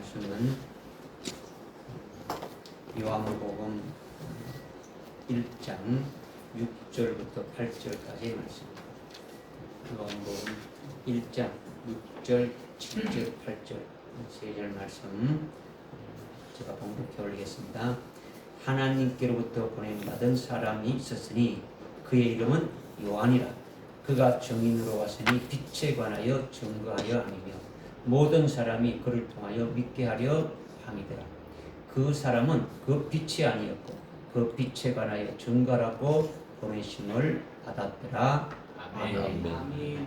말씀은 요한복음 1장 6절부터 8절까지의 말씀입니다. 요한복음 1장 6절, 7절, 8절 세 절 말씀 제가 봉독해 올리겠습니다. 하나님께로부터 보냄받은 사람이 있었으니 그의 이름은 요한이라. 그가 증인으로 왔으니 빛에 관하여 증거하려 함이며 모든 사람이 그를 통하여 믿게 하려 함이더라. 그 사람은 그 빛이 아니었고 그 빛에 관하여 증거라고 보내심을 받았더라. 아멘. 아멘.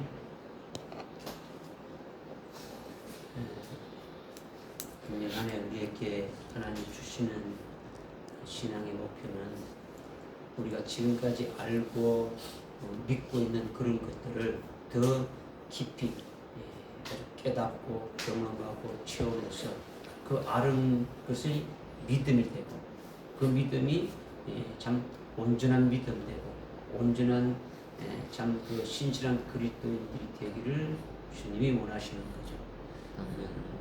금년 한 해 우리에게 하나님 주시는 신앙의 목표는 우리가 지금까지 알고 믿고 있는 그런 것들을 더 깊이 깨닫고 경험하고 체험해서 그 아는 것이 믿음이 되고 그 믿음이 참 온전한 믿음 되고 온전한 참 그 신실한 그리스도인들이 되기를 주님이 원하시는 거죠.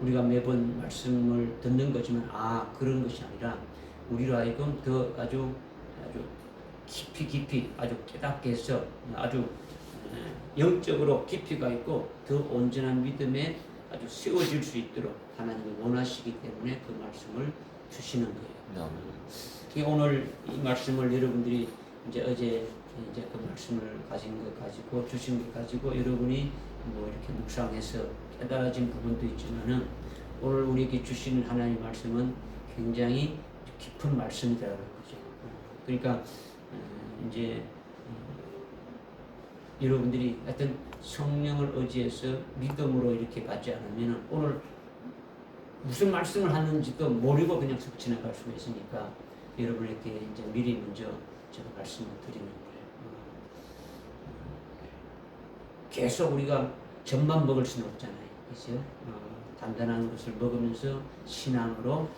우리가 매번 말씀을 듣는 거지만 그런 것이 아니라 우리로 하여금 더 아주 깊이 아주 깨닫게 해서 아주 영적으로 깊이가 있고 더 온전한 믿음에 아주 세워질 수 있도록 하나님이 원하시기 때문에 그 말씀을 주시는 거예요. 오늘 이 말씀을 여러분들이 어제 그 말씀을 가진 것 가지고 주신 것 가지고 여러분이 이렇게 묵상해서 깨달아진 부분도 있지만은 오늘 우리에게 주시는 하나님의 말씀은 굉장히 깊은 말씀이라는 거죠. 그러니까 여러분들이 하여튼 성령을 의지해서 믿음으로 이렇게 받지 않으면 오늘 무슨 말씀을 하는지도 모르고 그냥 슥 지나갈 수가 있으니까 여러분에게 미리 먼저 제가 말씀을 드리는 거예요. 계속 우리가 젖만 먹을 수는 없잖아요. 그렇죠? 단단한 것을 먹으면서 신앙으로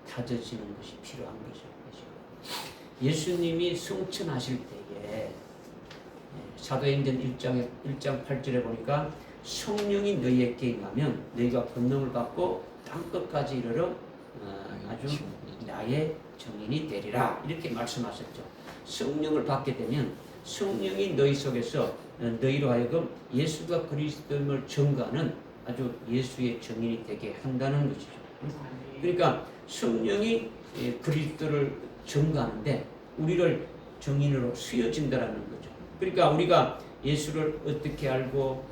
다져지는 것이 필요한 거죠. 그렇죠? 예수님이 승천하실 때에 사도행전 1장 8절에 보니까 성령이 너희에게 임하면 너희가 권능을 받고 땅끝까지 이르러 아주 나의 증인이 되리라 이렇게 말씀하셨죠. 성령을 받게 되면 성령이 너희 속에서 너희로 하여금 예수가 그리스도임을 증거하는 아주 예수의 증인이 되게 한다는 것이죠. 그러니까 성령이 그리스도를 증거하는데 우리를 증인으로 쓰여진다라는 거죠. 그러니까 우리가 예수를 어떻게 알고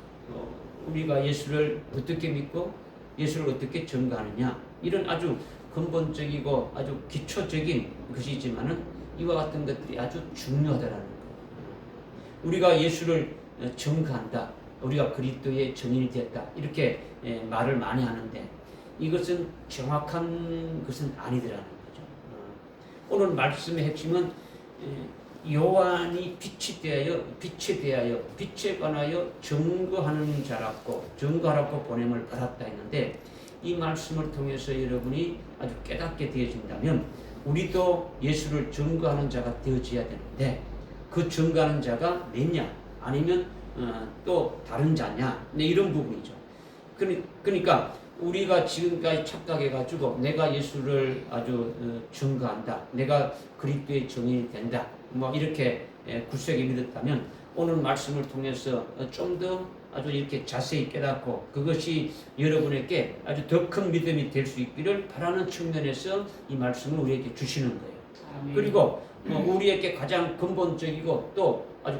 우리가 예수를 어떻게 믿고 예수를 어떻게 증거하느냐 이런 아주 근본적이고 아주 기초적인 것이지만은 이와 같은 것들이 아주 중요하다라는 거예요. 우리가 예수를 증거한다, 우리가 그리스도의 증인이 되었다 이렇게 말을 많이 하는데 이것은 정확한 것은 아니더라는 거죠. 오늘 말씀의 핵심은 요한이 빛에 대하여 빛에 관하여 증거하는 자랍고 증거하라고 보냄을 받았다 했는데 이 말씀을 통해서 여러분이 아주 깨닫게 되어진다면 우리도 예수를 증거하는 자가 되어져야 되는데 그 증거하는 자가 내냐 아니면 또 다른 자냐 이런 부분이죠. 그러니까 우리가 지금까지 착각해가지고 내가 예수를 아주 증거한다, 내가 그리스도의 증인이 된다 이렇게 굳세게 믿었다면 오늘 말씀을 통해서 좀 더 아주 이렇게 자세히 깨닫고 그것이 여러분에게 아주 더 큰 믿음이 될 수 있기를 바라는 측면에서 이 말씀을 우리에게 주시는 거예요. 아멘. 그리고 우리에게 가장 근본적이고 또 아주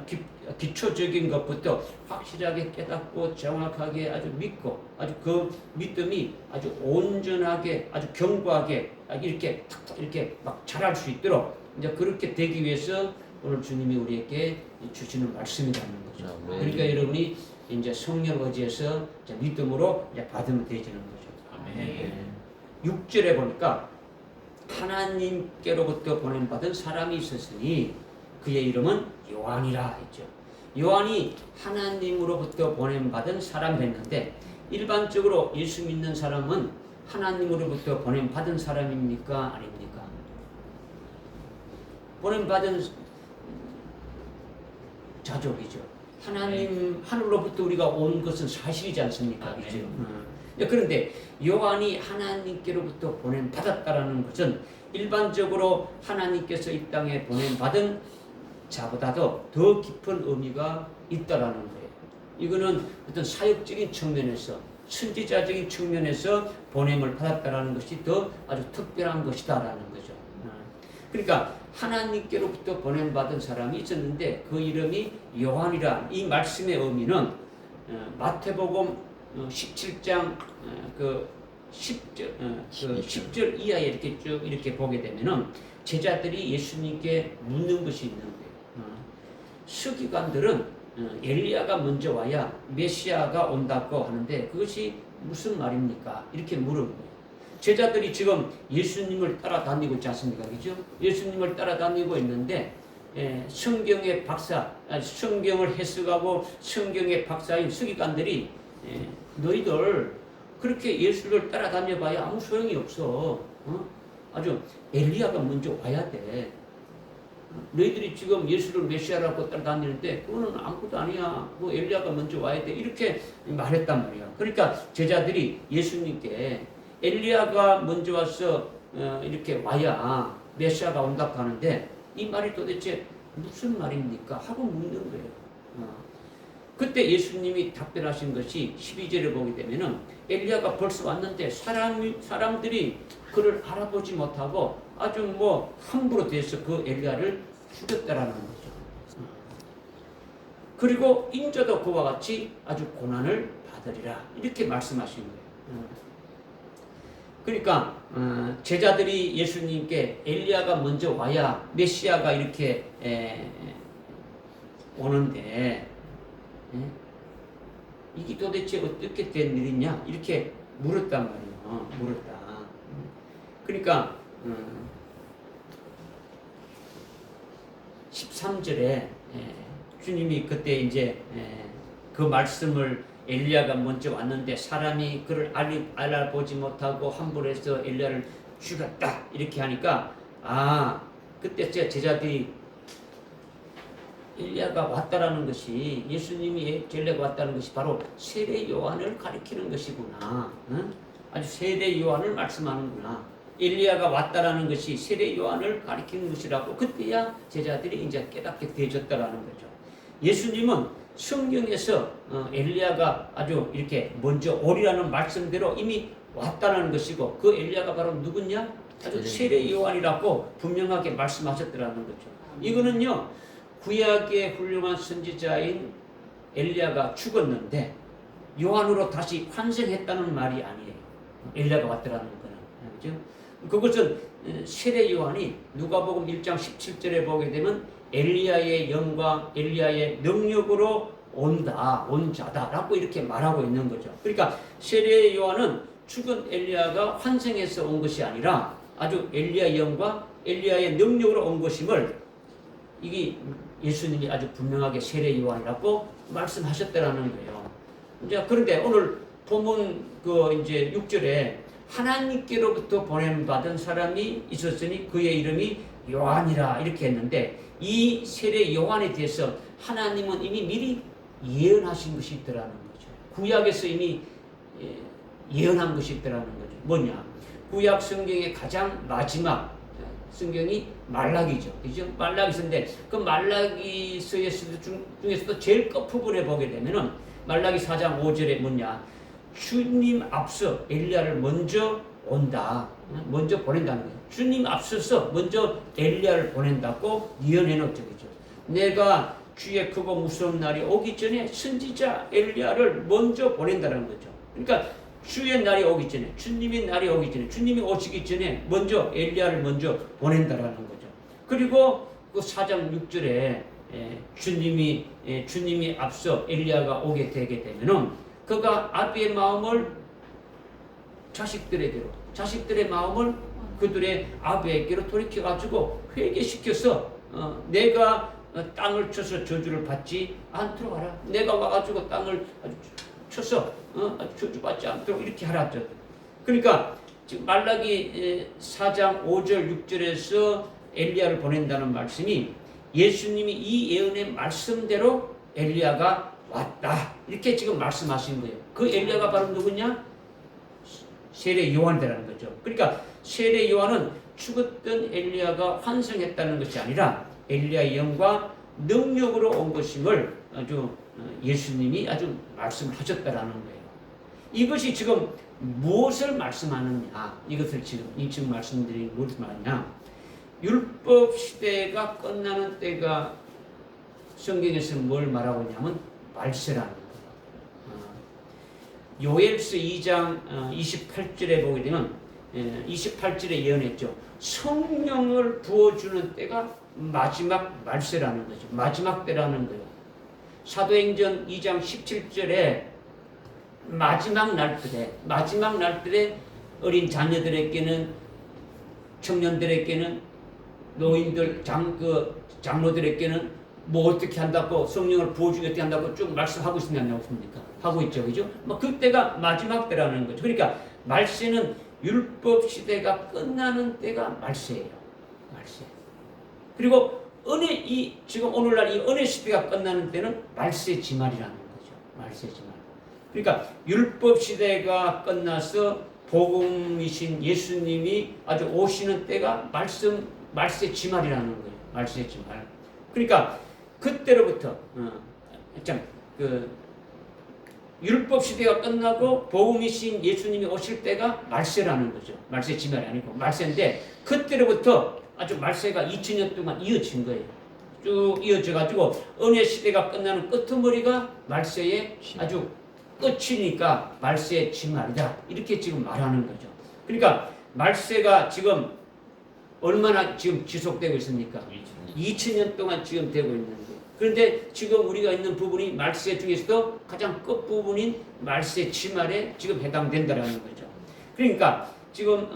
기초적인 것부터 확실하게 깨닫고 정확하게 아주 믿고 아주 그 믿음이 아주 온전하게 아주 견고하게 이렇게 막 자랄 수 있도록 그렇게 되기 위해서 오늘 주님이 우리에게 주시는 말씀이라는 거죠. 그러니까 여러분이 성령 의지에서 믿음으로 받으면 되지는 거죠. 아멘. 6절에 보니까 하나님께로부터 보냄받은 사람이 있었으니 그의 이름은 요한이라 했죠. 요한이 하나님으로부터 보냄받은 사람이 했는데 일반적으로 예수 믿는 사람은 하나님으로부터 보냄받은 사람입니까? 아닙니까? 보냄받은 자족이죠. 하나님 하늘로부터 우리가 온 것은 사실이지 않습니까? 그렇죠? 그런데 요한이 하나님께로부터 보냄 받았다라는 것은 일반적으로 하나님께서 이 땅에 보냄 받은 자보다도 더 깊은 의미가 있다라는 거예요. 이거는 어떤 사역적인 측면에서, 선지자적인 측면에서 보냄을 받았다라는 것이 더 아주 특별한 것이다라는 거죠. 그러니까 하나님께로부터 보냄 받은 사람이 있었는데 그 이름이 요한이라. 이 말씀의 의미는 마태복음 17장 그 10절 이하에 이렇게 쭉 이렇게 보게 되면은 제자들이 예수님께 묻는 것이 있는 거예요. 서기관들은 엘리야가 먼저 와야 메시아가 온다고 하는데 그것이 무슨 말입니까? 이렇게 물은 거예요. 제자들이 지금 예수님을 따라다니고 있지 않습니까? 그죠? 예수님을 따라다니고 있는데 성경의 박사, 성경을 해석하고 성경의 박사인 서기관들이 너희들 그렇게 예수를 따라다녀봐야 아무 소용이 없어. 아주 엘리야가 먼저 와야 돼. 너희들이 지금 예수를 메시아라고 따라다니는데 그거는 아무것도 아니야. 뭐 엘리야가 먼저 와야 돼. 이렇게 말했단 말이야. 그러니까 제자들이 예수님께 엘리야가 먼저 와서 이렇게 와야 메시아가 온다고 하는데 이 말이 도대체 무슨 말입니까? 하고 묻는 거예요. 그때 예수님이 답변하신 것이 12절에 보게 되면은 엘리야가 벌써 왔는데 사람들이 그를 알아보지 못하고 아주 뭐 함부로 대해서 그 엘리야를 죽였다라는 거죠. 그리고 인자도 그와 같이 아주 고난을 받으리라 이렇게 말씀하신 거예요. 그러니까 제자들이 예수님께 엘리야가 먼저 와야 메시아가 이렇게 오는데 이게 도대체 어떻게 된 일이냐 이렇게 물었단 말이에요. 물었다. 그러니까 13절에 주님이 그때 이제 그 말씀을 엘리야가 먼저 왔는데 사람이 그를 알아보지 못하고 함부로 해서 엘리야를 죽였다 이렇게 하니까 그때 제자들이 엘리야가 왔다라는 것이 예수님이 엘리야가 왔다는 것이 바로 세례 요한을 가리키는 것이구나. 아주 세례 요한을 말씀하는구나. 엘리야가 왔다라는 것이 세례 요한을 가리키는 것이라고 그때야 제자들이 이제 깨닫게 되어졌다라는 거죠. 예수님은 성경에서 엘리야가 아주 이렇게 먼저 오리라는 말씀대로 이미 왔다는 것이고 그 엘리야가 바로 누구냐? 아주 세례 요한이라고 분명하게 말씀하셨더라는 거죠. 이거는요 구약의 훌륭한 선지자인 엘리야가 죽었는데 요한으로 다시 환생했다는 말이 아니에요. 엘리야가 왔더라는 거는. 그렇죠? 그것은 세례 요한이 누가복음 1장 17절에 보게 되면 엘리야의 영광, 엘리야의 능력으로 온 자다라고 이렇게 말하고 있는 거죠. 그러니까 세례 요한은 죽은 엘리야가 환생해서 온 것이 아니라 아주 엘리야의 영광, 엘리야의 능력으로 온 것임을 이게 예수님이 아주 분명하게 세례 요한이라고 말씀하셨다라는 거예요. 이제 그런데 오늘 본문 이제 6절에 하나님께로부터 보냄 받은 사람이 있었으니 그의 이름이 요한이라 이렇게 했는데 이 세례 요한에 대해서 하나님은 이미 미리 예언하신 것이 있더라는 거죠. 구약에서 이미 예언한 것이 있더라는 거죠. 뭐냐? 구약 성경의 가장 마지막 성경이 말라기죠. 그죠? 말라기서인데 그 말라기서의 중에서도 제일 끝부분에 보게 되면은 말라기 4장 5절에 뭐냐? 주님 앞서 엘리야를 먼저 온다. 먼저 보낸다는 거예요. 주님 앞서서 먼저 엘리야를 보낸다고 예언해 놓죠. 그죠? 내가 주의 크고 무서운 날이 오기 전에 선지자 엘리야를 먼저 보낸다는 거죠. 그러니까 주의 날이 오기 전에, 주님의 날이 오기 전에, 주님이 오시기 전에 먼저 엘리야를 먼저 보낸다라는 거죠. 그리고 그 4장 6절에 주님이 앞서 엘리야가 오게 되게 되면은 그가 아비의 마음을 자식들의 마음을 그들의 아비에게로 돌이켜가지고 회개시켜서 내가 땅을 쳐서 저주를 받지 않도록 하라. 내가 와가지고 땅을 쳐서 저주받지 않도록 이렇게 하라죠. 그러니까 지금 말라기 4장 5절 6절에서 엘리야를 보낸다는 말씀이 예수님이 이 예언의 말씀대로 엘리야가 왔다 이렇게 지금 말씀하신 거예요. 그 엘리야가 바로 누구냐? 세례 요한이라는 거죠. 그러니까 세례 요한은 죽었던 엘리야가 환생했다는 것이 아니라 엘리야의 영과 능력으로 온 것임을 아주 예수님이 아주 말씀을 하셨다라는 거예요. 이것이 지금 무엇을 말씀하느냐? 이것을 지금 말씀드린 무엇을 말하냐? 율법 시대가 끝나는 때가 성경에서 뭘 말하고 있냐면 말세라는 거예요. 요엘서 2장 28절에 보게 되면 28절에 예언했죠. 성령을 부어주는 때가 마지막 말세라는 거죠. 마지막 때라는 거예요. 사도행전 2장 17절에 마지막 날들에 어린 자녀들에게는, 청년들에게는, 노인들, 장로들에게는 뭐 어떻게 한다고, 성령을 부어주기 어떻게 한다고 쭉 말씀하고 있느냐 없습니까? 하고 있죠, 그죠? 뭐 그때가 마지막 때라는 거죠. 그러니까 말세는 율법 시대가 끝나는 때가 말세예요. 말세. 그리고 지금 오늘날 이 은혜 시대가 끝나는 때는 말세 지말이라는 거죠. 말세 지말. 그러니까 율법 시대가 끝나서 복음이신 예수님이 아주 오시는 때가 말세 지말이라는 거예요. 말세 지말. 그러니까 그때로부터 율법 시대가 끝나고 복음이신 예수님이 오실 때가 말세라는 거죠. 말세 지말이 아니고 말세인데 그때로부터 아주 말세가 2000년 동안 이어진 거예요. 쭉 이어져 가지고 은혜 시대가 끝나는 끄트머리가 말세의 아주 끝이니까 말세의 지말이다. 이렇게 지금 말하는 거죠. 그러니까 말세가 지금 얼마나 지금 지속되고 있습니까? 2000년 동안 지금 되고 있는 거예요. 그런데 지금 우리가 있는 부분이 말세 중에서도 가장 끝부분인 말세 지말에 지금 해당된다라는 거죠. 그러니까 지금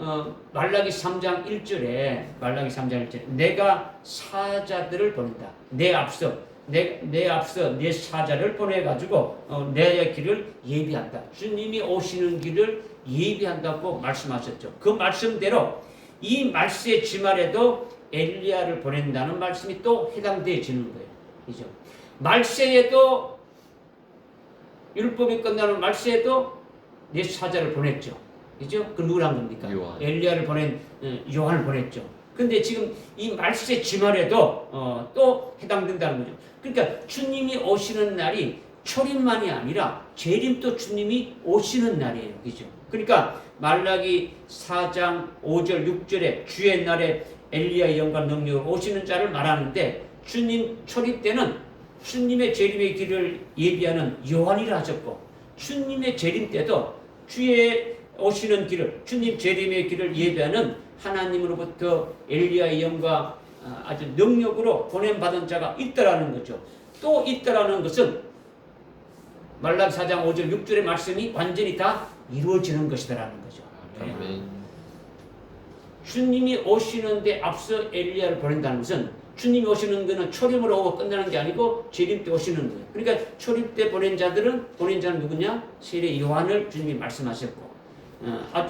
말라기 3장 1절에 내가 사자들을 보낸다. 내 앞서 내 사자를 보내가지고 내 길을 예비한다. 주님이 오시는 길을 예비한다고 말씀하셨죠. 그 말씀대로 이 말세 지말에도 엘리야를 보낸다는 말씀이 또 해당되어지는 거예요. 그죠? 말세에도 율법이 끝나는 말세에도 내 사자를 보냈죠. 그죠? 그 누구란 겁니까? 요한. 엘리야를 보낸 요한을 보냈죠. 근데 지금 이 말세 지말에도 또 해당된다는 거죠. 그러니까 주님이 오시는 날이 초림만이 아니라 재림도 주님이 오시는 날이에요. 그죠? 그러니까 말라기 4장 5절 6절에 주의 날에 엘리야의 영과 능력으로 오시는 자를 말하는데 주님 초림 때는 주님의 재림의 길을 예비하는 요한이라 하셨고 주님의 재림 때도 주의 오시는 길을, 주님 재림의 길을 예비하는 하나님으로부터 엘리야의 영과 아주 능력으로 보냄받은 자가 있다라는 거죠. 또 있다라는 것은 말라기 4장 5절 6절의 말씀이 완전히 다 이루어지는 것이다라는 거죠. 아멘. 주님이 오시는데 앞서 엘리야를 보낸다는 것은 주님이 오시는 것은 초림으로 오고 끝나는 게 아니고 재림 때 오시는 거예요. 그러니까 초림 때 보낸 자는 누구냐? 세례 요한을 주님이 말씀하셨고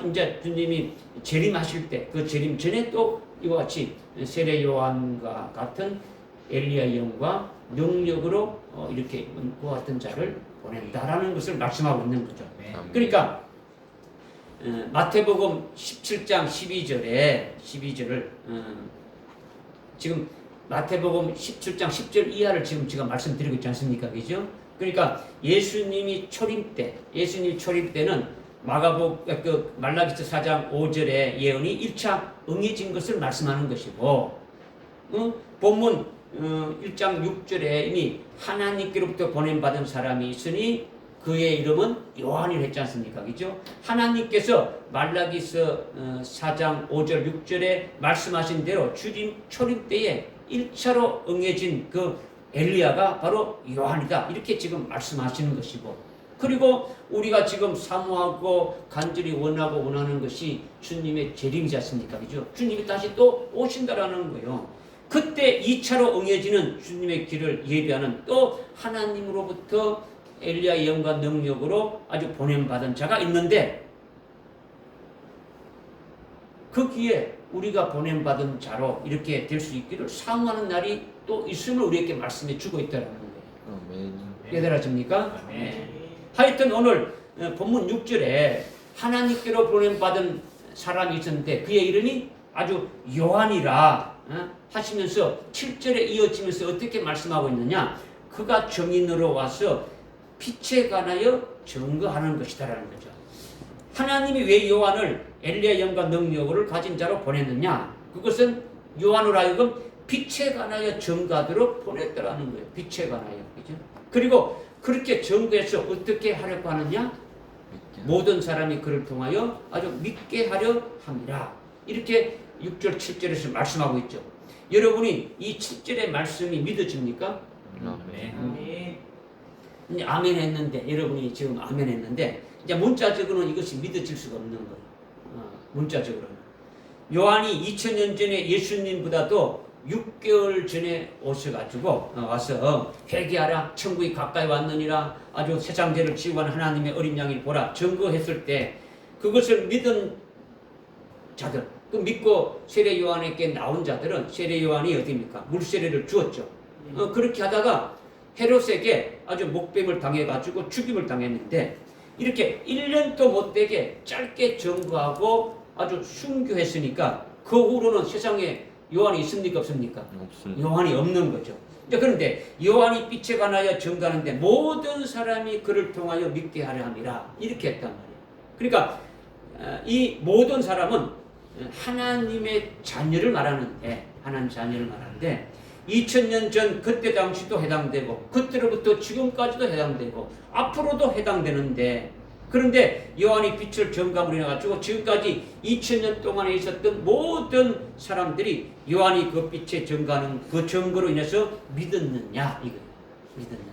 이제 주님이 재림하실 때 그 재림 전에 또 이와 같이 세례 요한과 같은 엘리야의 영과 능력으로 이렇게 그와 같은 자를 보낸다라는 것을 말씀하고 있는 거죠. 그러니까 마태복음 17장 12절을 지금 마태복음 17장 10절 이하를 지금 제가 말씀드리고 있지 않습니까? 그죠? 그러니까 예수님이 초림 때는 말라기서 4장 5절의 예언이 1차 응해진 것을 말씀하는 것이고 본문 1장 6절에 이미 하나님께로부터 보냄받은 사람이 있으니 그의 이름은 요한이라 했지 않습니까? 그죠? 하나님께서 말라기서 4장 5절 6절에 말씀하신 대로 주님 초림 때에 1차로 응해진 그 엘리야가 바로 요한이다. 이렇게 지금 말씀하시는 것이고 그리고 우리가 지금 사모하고 간절히 원하는 것이 주님의 재림이지 않습니까? 그죠? 주님이 다시 또 오신다라는 거예요. 그때 2차로 응해지는 주님의 길을 예비하는 또 하나님으로부터 엘리야의 영과 능력으로 아주 보냄받은 자가 있는데 거기에 우리가 보냄받은 자로 이렇게 될 수 있기를 사모하는 날이 또 있음을 우리에게 말씀해 주고 있다는 거예요. 깨달아집니까? 네. 하여튼 오늘 본문 6절에 하나님께로 보냄받은 사람이 있었는데 그의 이름이 아주 요한이라 하시면서 7절에 이어지면서 어떻게 말씀하고 있느냐, 그가 정인으로 와서 빛에 관하여 증거하는 것이다라는 거죠. 하나님이 왜 요한을 엘리야 영과 능력을 가진 자로 보냈느냐, 그것은 요한으로 하여금 빛에 관하여 증거하도록 보냈더라는 거예요. 빛에 관하여. 그죠? 그리고 그렇게 증거해서 어떻게 하려고 하느냐, 모든 사람이 그를 통하여 아주 믿게 하려 함이라. 이렇게 6절 7절에서 말씀하고 있죠. 여러분이 이 7절의 말씀이 믿어집니까? 아멘. 이제 아멘 했는데, 여러분이 지금 아멘 했는데, 이제 문자적으로는 이것이 믿어질 수가 없는 거예요. 문자적으로는. 요한이 2000년 전에 예수님보다도 6개월 전에 오셔가지고 와서 회개하라, 천국이 가까이 왔느니라, 아주 세상 죄를 지우고 하는 하나님의 어린 양을 보라 증거했을 때, 그것을 믿은 자들, 그 믿고 세례 요한에게 나온 자들은, 세례 요한이 어디입니까? 물세례를 주었죠. 그렇게 하다가 헤롯에게 아주 목뱀을 당해가지고 죽임을 당했는데, 이렇게 1년도 못되게 짧게 증거하고 아주 순교했으니까 그 후로는 세상에 요한이 있습니까? 없습니까? 없습니다. 요한이 없는 거죠. 그런데 요한이 빛에 관하여 증거하는데 모든 사람이 그를 통하여 믿게 하려 함이라, 이렇게 했단 말이에요. 그러니까 이 모든 사람은 하나님의 자녀를 말하는데, 하나님 자녀를 말하는데 2000년 전 그때 당시도 해당되고 그때로부터 지금까지도 해당되고 앞으로도 해당되는데, 그런데 요한이 빛을 증거함으로 인해 가지고 지금까지 2000년 동안에 있었던 모든 사람들이 요한이 그 빛에 증거하는 그 증거로 인해서 믿었느냐, 이거 믿었느냐.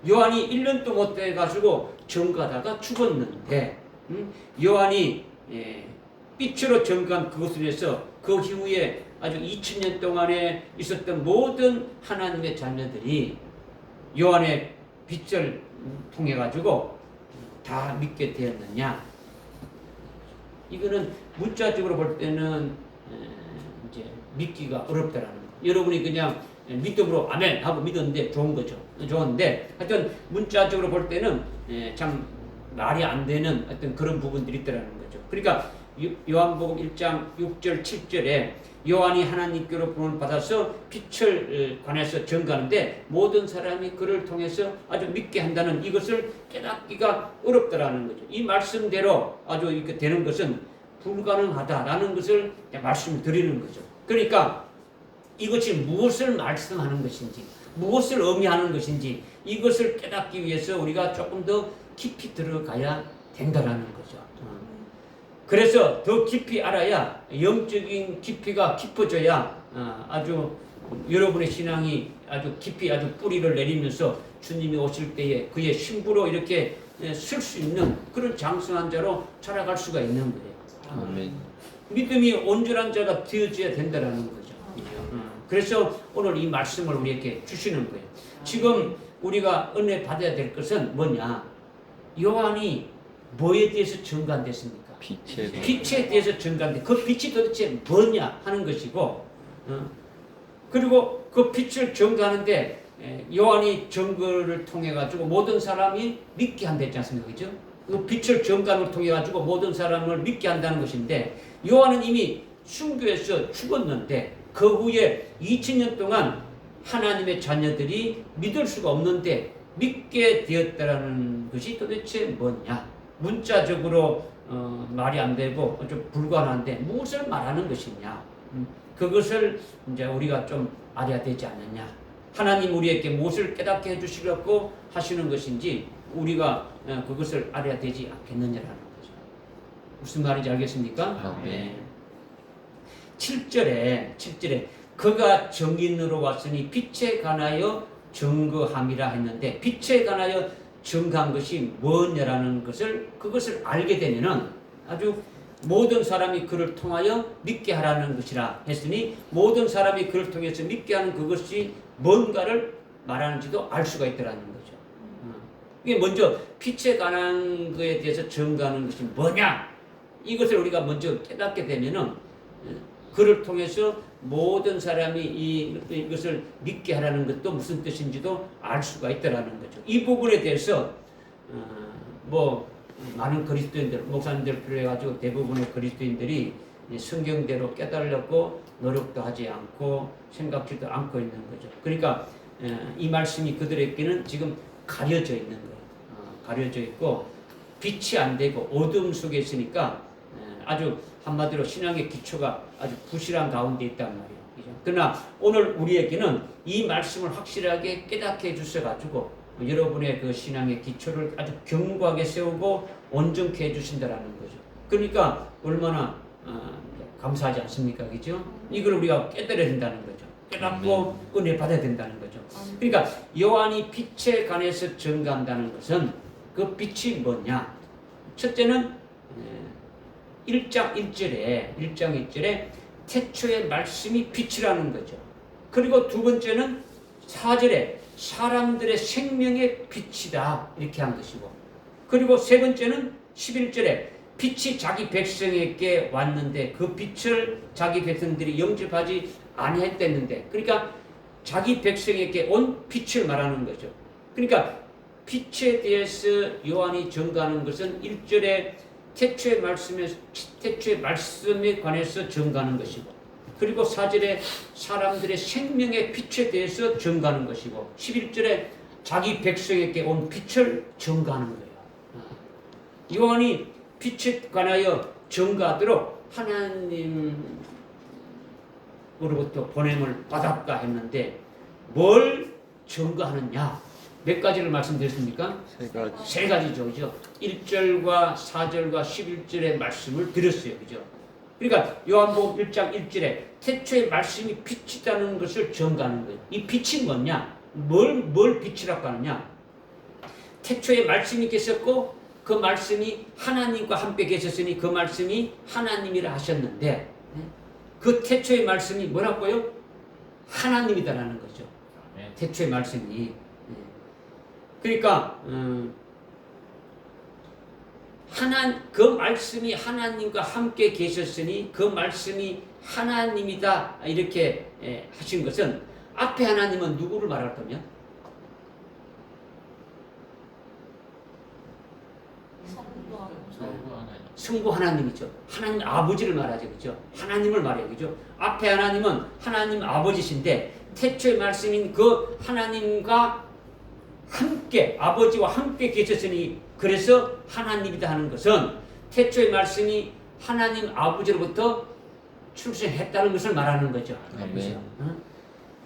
요한이 1년도 못 돼 가지고 증거하다가 죽었는데, 요한이 빛으로 증거한 그것을 위해서 그 이후에 아주 2000년 동안에 있었던 모든 하나님의 자녀들이 요한의 빛을 통해 가지고 다 믿게 되었느냐. 이거는 문자적으로 볼 때는 이제 믿기가 어렵다라는 거. 여러분이 그냥 믿음으로 아멘 하고 믿었는데 좋은 거죠. 좋은데 하여튼 문자적으로 볼 때는 참 말이 안 되는 어떤 그런 부분들이 있더라는 거죠. 그러니까 요한복음 1장 6절 7절에 요한이 하나님께로 부름을 받아서 빛을 관해서 증거하는데 모든 사람이 그를 통해서 아주 믿게 한다는 이것을 깨닫기가 어렵다라는 거죠. 이 말씀대로 아주 이렇게 되는 것은 불가능하다라는 것을 말씀드리는 거죠. 그러니까 이것이 무엇을 말씀하는 것인지, 무엇을 의미하는 것인지, 이것을 깨닫기 위해서 우리가 조금 더 깊이 들어가야 된다라는 거죠. 그래서 더 깊이 알아야, 영적인 깊이가 깊어져야 아주 여러분의 신앙이 아주 깊이 아주 뿌리를 내리면서 주님이 오실 때에 그의 신부로 이렇게 설 수 있는 그런 장성한 자로 살아갈 수가 있는 거예요. 아멘. 믿음이 온전한 자가 되어져야 된다는 거죠. 그래서 오늘 이 말씀을 우리에게 주시는 거예요. 지금 우리가 은혜 받아야 될 것은 뭐냐? 요한이 뭐에 대해서 증거됐습니까? 빛에 대해서 증거한데 그 빛이 도대체 뭐냐 하는 것이고, 그리고 그 빛을 증거하는데 요한이 증거를 통해 가지고 모든 사람이 믿게 한다지 않습니까? 그죠? 그 빛을 증거를 통해 가지고 모든 사람을 믿게 한다는 것인데, 요한은 이미 순교해서 죽었는데 그 후에 2000년 동안 하나님의 자녀들이 믿을 수가 없는데 믿게 되었다라는 것이 도대체 뭐냐? 문자적으로 말이 안 되고 좀 불가능한데 무엇을 말하는 것이냐? 그것을 이제 우리가 좀 알아야 되지 않느냐? 하나님 우리에게 무엇을 깨닫게 해주시려고 하시는 것인지 우리가 그것을 알아야 되지 않겠느냐라는 거죠. 무슨 말인지 알겠습니까? 네. 7절에 그가 정인으로 왔으니 빛에 관하여 증거함이라 했는데, 빛에 관하여 증거한 것이 뭐냐라는 그것을 알게 되면은 아주 모든 사람이 그를 통하여 믿게 하라는 것이라 했으니, 모든 사람이 그를 통해서 믿게 하는 그것이 뭔가를 말하는지도 알 수가 있다라는 거죠. 이게 먼저 빛에 관한 것에 대해서 증거하는 것이 뭐냐, 이것을 우리가 먼저 깨닫게 되면은 그를 통해서 모든 사람이 이것을 믿게 하라는 것도 무슨 뜻인지도 알 수가 있다라는 거죠. 이 부분에 대해서 많은 그리스도인들, 목사님들 필요해가지고 대부분의 그리스도인들이 성경대로 깨달으려고 노력도 하지 않고 생각지도 않고 있는 거죠. 그러니까 이 말씀이 그들에게는 지금 가려져 있는 거예요. 가려져 있고 빛이 안 되고 어둠 속에 있으니까 아주 한마디로 신앙의 기초가 아주 부실한 가운데 있단 말이에요. 그죠? 그러나 오늘 우리에게는 이 말씀을 확실하게 깨닫게 해주셔가지고 여러분의 그 신앙의 기초를 아주 견고하게 세우고 온전케 해주신다라는 거죠. 그러니까 얼마나 감사하지 않습니까? 그죠? 이걸 우리가 깨달아야 된다는 거죠. 깨닫고 은혜 받아야 된다는 거죠. 그러니까 요한이 빛에 관해서 증거한다는 것은 그 빛이 뭐냐? 첫째는 1장 1절에 태초의 말씀이 빛이라는 거죠. 그리고 두 번째는 4절에 사람들의 생명의 빛이다 이렇게 한 것이고, 그리고 세 번째는 11절에 빛이 자기 백성에게 왔는데 그 빛을 자기 백성들이 영접하지 아니했댔는데, 그러니까 자기 백성에게 온 빛을 말하는 거죠. 그러니까 빛에 대해서 요한이 증거하는 것은 1절에 태초의 말씀에 관해서 증거하는 것이고, 그리고 4절에 사람들의 생명의 빛에 대해서 증거하는 것이고, 11절에 자기 백성에게 온 빛을 증거하는 거예요. 요한이 빛에 관하여 증거하도록 하나님으로부터 보냄을 받았다 했는데 뭘 증거하느냐? 몇 가지를 말씀드렸습니까? 세 가지죠. 그죠? 1절과 4절과 11절의 말씀을 드렸어요. 그죠? 그러니까 요한복음 1장 1절에 태초의 말씀이 빛이라는 것을 증거하는 거예요. 이 빛이 뭐냐? 뭘 빛이라고 하느냐? 태초에 말씀이 계셨고 그 말씀이 하나님과 함께 계셨으니 그 말씀이 하나님이라 하셨는데, 그 태초의 말씀이 뭐라고요? 하나님이다라는 거죠. 태초의 말씀이. 그러니까 그 말씀이 하나님과 함께 계셨으니 그 말씀이 하나님이다 이렇게 하신 것은, 앞에 하나님은 누구를 말할 거면? 성부 하나님이죠. 하나님 아버지를 말하죠. 그죠? 하나님을 말해요. 그죠? 앞에 하나님은 하나님 아버지신데 태초의 말씀인 그 하나님과 함께, 아버지와 함께 계셨으니 그래서 하나님이다 하는 것은 태초의 말씀이 하나님 아버지로부터 출생했다는 것을 말하는 거죠. 그렇죠?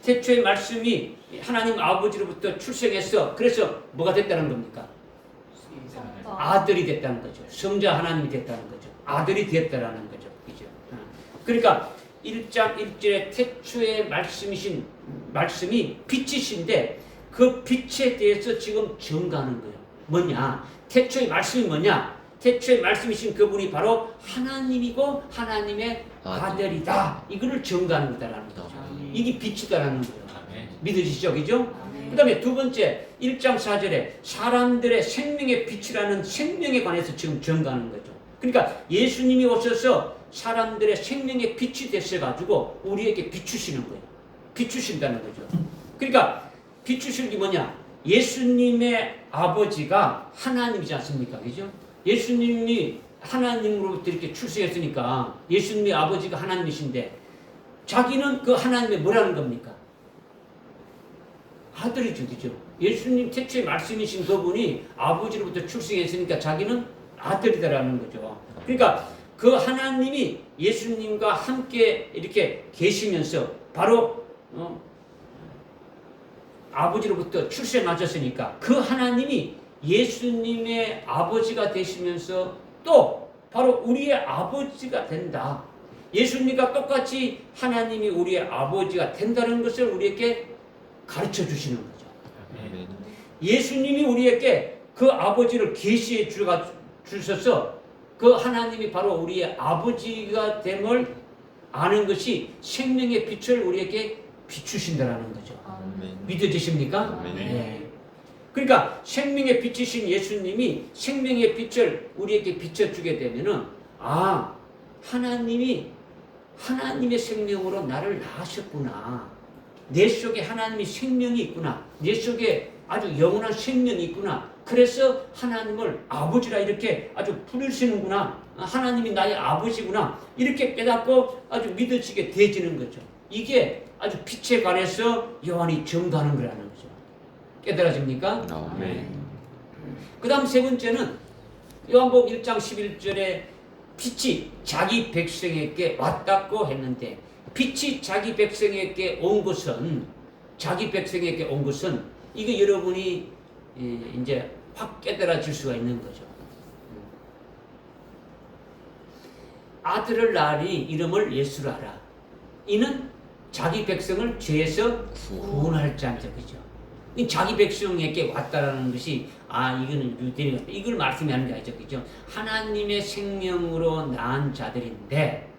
태초의 말씀이 하나님 아버지로부터 출생해서 그래서 뭐가 됐다는 겁니까? 아들이 됐다는 거죠. 성자 하나님이 됐다는 거죠. 아들이 됐다라는 거죠. 그죠? 그러니까 1장 1절에 태초의 말씀이 빛이신데 그 빛에 대해서 지금 증거하는 거예요. 뭐냐? 태초의 말씀이 뭐냐? 태초의 말씀이신 그분이 바로 하나님이고 하나님의 아들이다. 이거를 증거하는 거다라는 거죠. 이게 빛이다라는 거예요. 믿으시죠? 그죠? 그 다음에 두 번째 1장 4절에 사람들의 생명의 빛이라는 생명에 관해서 지금 증거하는 거죠. 그러니까 예수님이 오셔서 사람들의 생명의 빛이 되셔가지고 우리에게 비추시는 거예요. 비추신다는 거죠. 그러니까 비추실 게 뭐냐? 예수님의 아버지가 하나님이지 않습니까? 그죠? 예수님이 하나님으로부터 이렇게 출생했으니까 예수님의 아버지가 하나님이신데 자기는 그 하나님의 뭐라는 겁니까? 아들이죠. 그죠? 예수님 태초의 말씀이신 그분이 아버지로부터 출생했으니까 자기는 아들이다라는 거죠. 그러니까 그 하나님이 예수님과 함께 이렇게 계시면서 바로 아버지로부터 출생하셨으니까 그 하나님이 예수님의 아버지가 되시면서 또 바로 우리의 아버지가 된다. 예수님과 똑같이 하나님이 우리의 아버지가 된다는 것을 우리에게 가르쳐 주시는 거죠. 예수님이 우리에게 그 아버지를 계시해 주셔서 그 하나님이 바로 우리의 아버지가 됨을 아는 것이 생명의 빛을 우리에게 비추신다라는 거죠. 믿어지십니까? 네. 그러니까 생명의 빛이신 예수님이 생명의 빛을 우리에게 비춰주게 되면은 하나님이 하나님의 생명으로 나를 낳으셨구나. 내 속에 하나님의 생명이 있구나. 내 속에 아주 영원한 생명이 있구나. 그래서 하나님을 아버지라 이렇게 아주 부르시는구나. 하나님이 나의 아버지구나. 이렇게 깨닫고 아주 믿어지게 되지는 거죠. 이게 아주 빛에 관해서 요한이 증거하는 거라는 거죠. 깨달아집니까? 아멘. 그 다음 세 번째는 요한복음 1장 11절에 빛이 자기 백성에게 왔다고 했는데, 빛이 자기 백성에게 온 것은 이거 여러분이 이제 확 깨달아질 수가 있는 거죠. 아들을 낳으니 이름을 예수로 하라. 이는 자기 백성을 죄에서 구원할 자입니다. 그죠? 자기 백성에게 왔다라는 것이 이거는 유대인 이걸 말씀하는 게 아니죠. 그죠? 하나님의 생명으로 낳은 자들인데,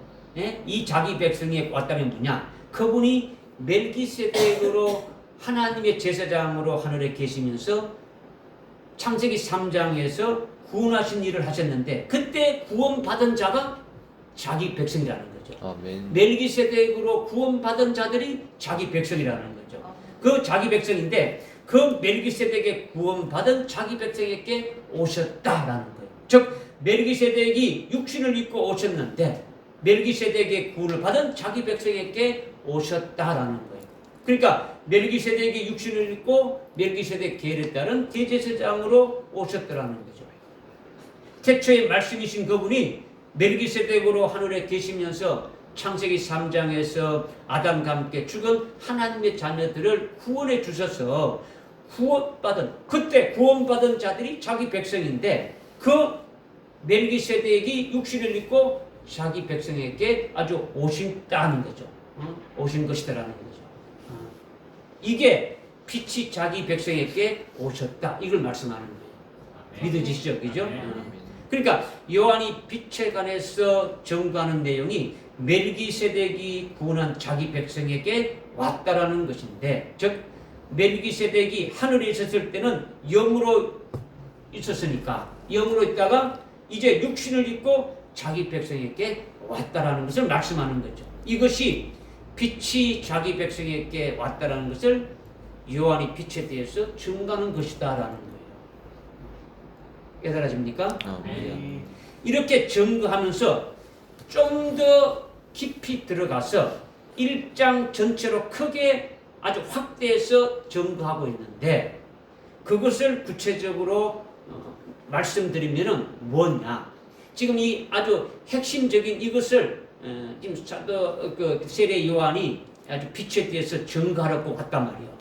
이 자기 백성에 왔다면 뭐냐? 그분이 멜기세덱으로 하나님의 제사장으로 하늘에 계시면서 창세기 3장에서 구원하신 일을 하셨는데, 그때 구원받은 자가 자기 백성이라는 거죠. 아멘. 멜기세덱으로 구원받은 자들이 자기 백성이라는 거죠. 그 자기 백성인데, 그 멜기세덱의 구원받은 자기 백성에게 오셨다라는 거예요. 즉 멜기세덱이 육신을 입고 오셨는데 멜기세덱의 구원을 받은 자기 백성에게 오셨다라는 거예요. 그러니까 멜기세덱이 육신을 입고 멜기세덱 계율에 따른 대제사장으로 오셨다라는 거죠. 태초에 말씀이신 그분이 멜기세덱으로 하늘에 계시면서 창세기 3장에서 아담과 함께 죽은 하나님의 자녀들을 구원해 주셔서 그때 구원받은 자들이 자기 백성인데, 그 멜기세덱이 육신을 입고 자기 백성에게 아주 오신다는 거죠. 오신 것이다라는 거죠. 이게 빛이 자기 백성에게 오셨다. 이걸 말씀하는 거예요. 믿어지시죠? 그죠? 그러니까 요한이 빛에 관해서 증거하는 내용이 멜기세덱이 구원한 자기 백성에게 왔다라는 것인데, 즉 멜기세덱이 하늘에 있었을 때는 영으로 있었으니까, 영으로 있다가 이제 육신을 입고 자기 백성에게 왔다라는 것을 말씀하는 거죠. 이것이 빛이 자기 백성에게 왔다라는 것을 요한이 빛에 대해서 증거하는 것이다라는 거예요. 깨달아집니까? 아멘. 이렇게 증거하면서 좀 더 깊이 들어가서 1장 전체로 크게 아주 확대해서 증거하고 있는데, 그것을 구체적으로 말씀드리면은 뭐냐? 지금 이 아주 핵심적인 이것을 지금 그 세례 요한이 아주 빛에 대해서 증거하라고 왔단 말이에요.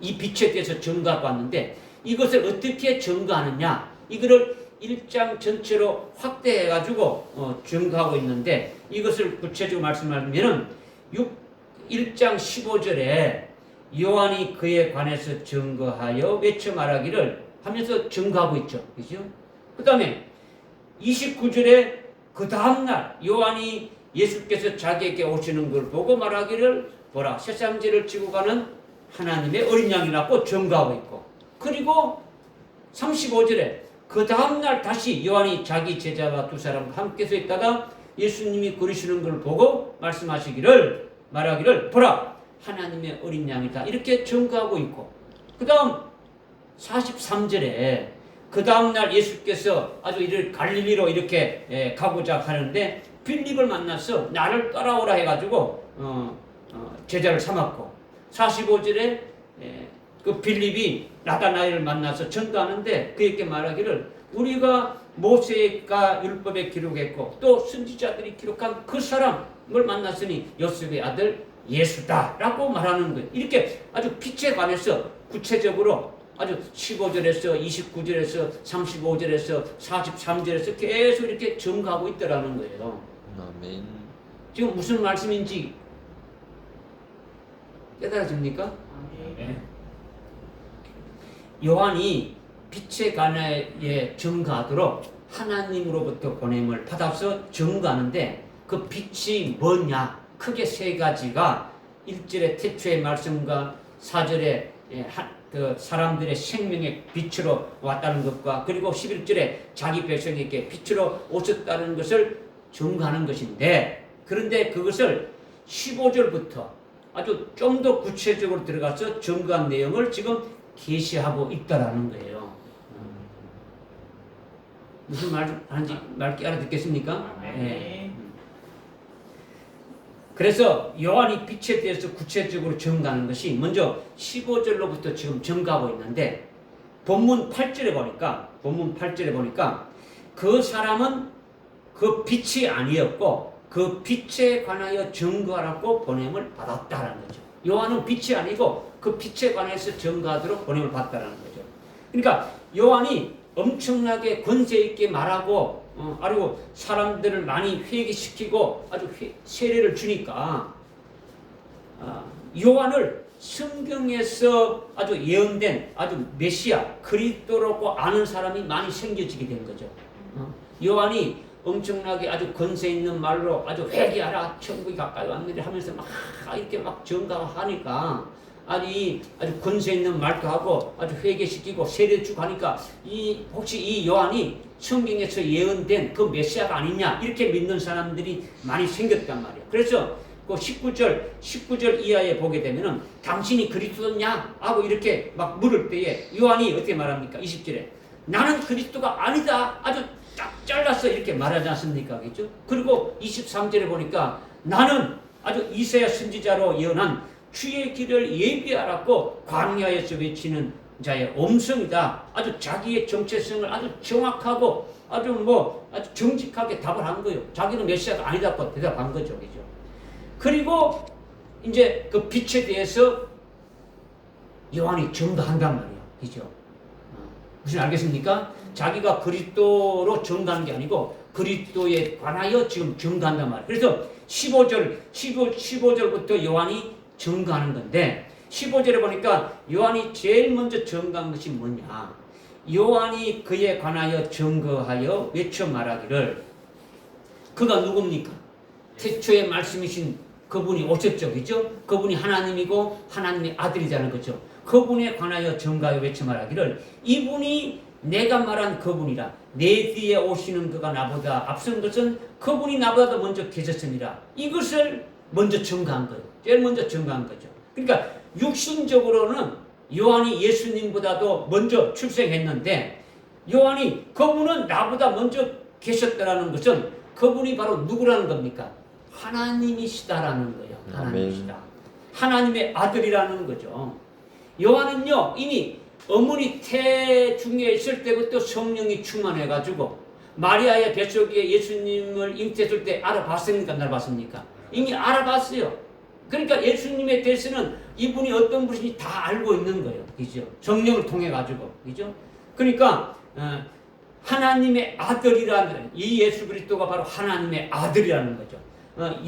이 빛에 대해서 증거하고 왔는데, 이것을 어떻게 증거하느냐? 이거를 1장 전체로 확대해가지고 증거하고 있는데, 이것을 구체적으로 말씀하면은 1장 15절에 요한이 그에 관해서 증거하여 외쳐 말하기를 하면서 증거하고 있죠. 그죠? 그 다음에 29절에 그 다음날 요한이 예수께서 자기에게 오시는 걸 보고 말하기를 보라, 세상 죄를 지고 가는 하나님의 어린 양이라고 증거하고 있고, 그리고 35절에 그 다음날 다시 요한이 자기 제자와 두 사람과 함께 서 있다가 예수님이 그러시는 걸 보고 말하기를 보라, 하나님의 어린 양이다, 이렇게 증거하고 있고, 그 다음 43절에 그 다음날 예수께서 아주 이를 갈릴리로 이렇게 가고자 하는데 빌립을 만나서 나를 따라오라 해가지고 제자를 삼았고, 45절에 그 빌립이 나다나엘을 만나서 전도하는데 그에게 말하기를 우리가 모세가 율법에 기록했고 또 선지자들이 기록한 그 사람을 만났으니 요셉의 아들 예수다라고 말하는 거예요. 이렇게 아주 빛에 관해서 구체적으로 아주 15절에서 29절에서 35절에서 43절에서 계속 이렇게 증거하고 있더라는 거예요. 아멘. 지금 무슨 말씀인지 깨달아집니까? 요한이 빛에 관하여 증거하도록 하나님으로부터 보냄을 받아서 증거하는데, 그 빛이 뭐냐? 크게 세 가지가 1절의 태초의 말씀과 4절에 그 사람들의 생명의 빛으로 왔다는 것과, 그리고 11절에 자기 백성에게 빛으로 오셨다는 것을 증거하는 것인데, 그런데 그것을 15절부터 아주 좀 더 구체적으로 들어가서 증거한 내용을 지금 계시하고 있다라는 거예요. 무슨 말 하는지 맑게 알아듣겠습니까? 아멘. 네. 그래서 요한이 빛에 대해서 구체적으로 증가하는 것이 먼저 15절로부터 지금 증가하고 있는데 본문 8절에 보니까 그 사람은 그 빛이 아니었고 그 빛에 관하여 증거하라고 보냄을 받았다라는 거죠. 요한은 빛이 아니고 그 빛에 관해서 증거하도록 보냄을 받았다라는 거죠. 그러니까 요한이 엄청나게 권세 있게 말하고 그리고 사람들을 많이 회개시키고 아주 세례를 주니까 요한을 성경에서 아주 예언된 아주 메시아 그리스도라고 아는 사람이 많이 생겨지게 된 거죠. 요한이 엄청나게 아주 권세 있는 말로 아주 회개하라 천국이 가까이 왔는데 하면서 막 이렇게 막 증가하니까 아주 권세 있는 말도 하고 아주 회개시키고 세례 주고 하니까 혹시 이 요한이 성경에서 예언된 그 메시아가 아니냐 이렇게 믿는 사람들이 많이 생겼단 말이에요. 그래서 그 19절 이하에 보게 되면은 당신이 그리스도냐 하고 이렇게 막 물을 때에 요한이 어떻게 말합니까? 20절에 나는 그리스도가 아니다 아주 딱 잘라서 이렇게 말하지 않습니까? 그렇죠? 그리고 23절에 보니까 나는 아주 이사야 선지자로 예언한 주의 길을 예비하라고 광야에서 외치는 자의 음성이다. 아주 자기의 정체성을 아주 정확하고 아주 정직하게 답을 한 거예요. 자기는 메시아가 아니다고 대답한 거죠. 그죠? 그리고 이제 그 빛에 대해서 요한이 증거한단 말이에요. 그죠? 무슨 알겠습니까? 자기가 그리스도로 증거하는 게 아니고 그리스도에 관하여 지금 증거한단 말이에요. 그래서 15절부터 요한이 증거하는 건데 15절에 보니까 요한이 제일 먼저 증거한 것이 뭐냐? 요한이 그에 관하여 증거하여 외쳐 말하기를 그가 누굽니까? 태초의 말씀이신 그분이 오셨죠. 그죠? 그분이 하나님이고 하나님의 아들이라는 거죠. 그분에 관하여 증거하여 외쳐 말하기를 이분이 내가 말한 그분이라 내 뒤에 오시는 그가 나보다 앞선 것은 그분이 나보다 먼저 계셨습니다. 이것을 먼저 증거한 거예요. 제일 먼저 증거한 거죠. 그러니까 육신적으로는 요한이 예수님보다도 먼저 출생했는데 요한이 그분은 나보다 먼저 계셨다라는 것은 그분이 바로 누구라는 겁니까? 하나님이시다라는 거예요. 하나님이시다. 하나님의 아들이라는 거죠. 요한은요 이미 어머니 태 중에 있을 때부터 성령이 충만해가지고 마리아의 뱃속에 예수님을 잉태했을 때 알아봤습니까? 안 알아봤습니까? 이미 알아봤어요. 그러니까 예수님에 대해서는 이분이 어떤 분인지 다 알고 있는 거예요. 그죠? 성령을 통해 가지고. 그죠? 그러니까 하나님의 아들이라는 이 예수 그리스도가 바로 하나님의 아들이라는 거죠.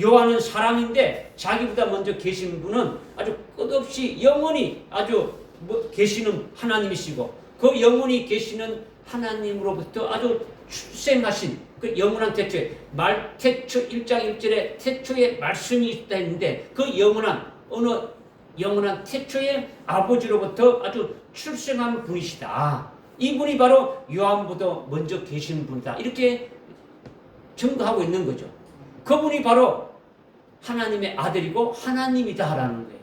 요한은 사람인데 자기보다 먼저 계신 분은 아주 끝없이 영원히 아주 계시는 하나님이시고 그 영원히 계시는 하나님으로부터 아주 출생하신 그 영원한 태초에 태초 1장 1절에 태초에 말씀이 있다 했는데 그 영원한 태초의 아버지로부터 아주 출생한 분이시다. 이분이 바로 요한보다 먼저 계신 분이다. 이렇게 증거하고 있는 거죠. 그분이 바로 하나님의 아들이고 하나님이다라는 거예요.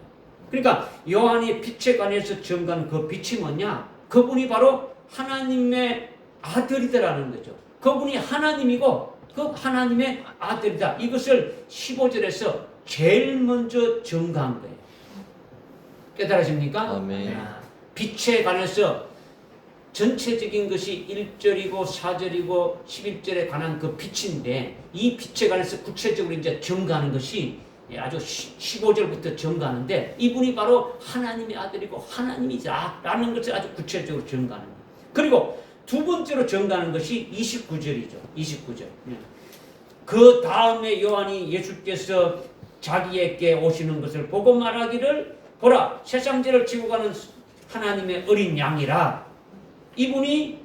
그러니까 요한이 빛에 관해서 증거하는 그 빛이 뭐냐? 그분이 바로 하나님의 아들이다라는 거죠. 그분이 하나님이고 그 하나님의 아들이다. 이것을 15절에서 제일 먼저 증거한 거예요. 깨달으십니까? 아멘. 빛에 관해서 전체적인 것이 1절이고 4절이고 11절에 관한 그 빛인데 이 빛에 관해서 구체적으로 이제 증거하는 것이 아주 15절부터 증거하는데 이분이 바로 하나님의 아들이고 하나님이다라는 것을 아주 구체적으로 증거하는 거예요. 그리고 두 번째로 증거하는 것이 29절이죠. 29절. 그 다음에 요한이 예수께서 자기에게 오시는 것을 보고 말하기를 보라 세상 죄를 지고 가는 하나님의 어린 양이라 이분이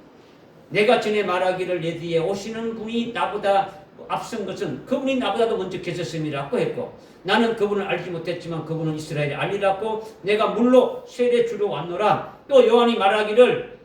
내가 전에 말하기를 내 뒤에 오시는 분이 나보다 앞선 것은 그분이 나보다도 먼저 계셨음이라고 했고 나는 그분을 알지 못했지만 그분은 이스라엘에 알리라고 내가 물로 세례 주러 왔노라. 또 요한이 말하기를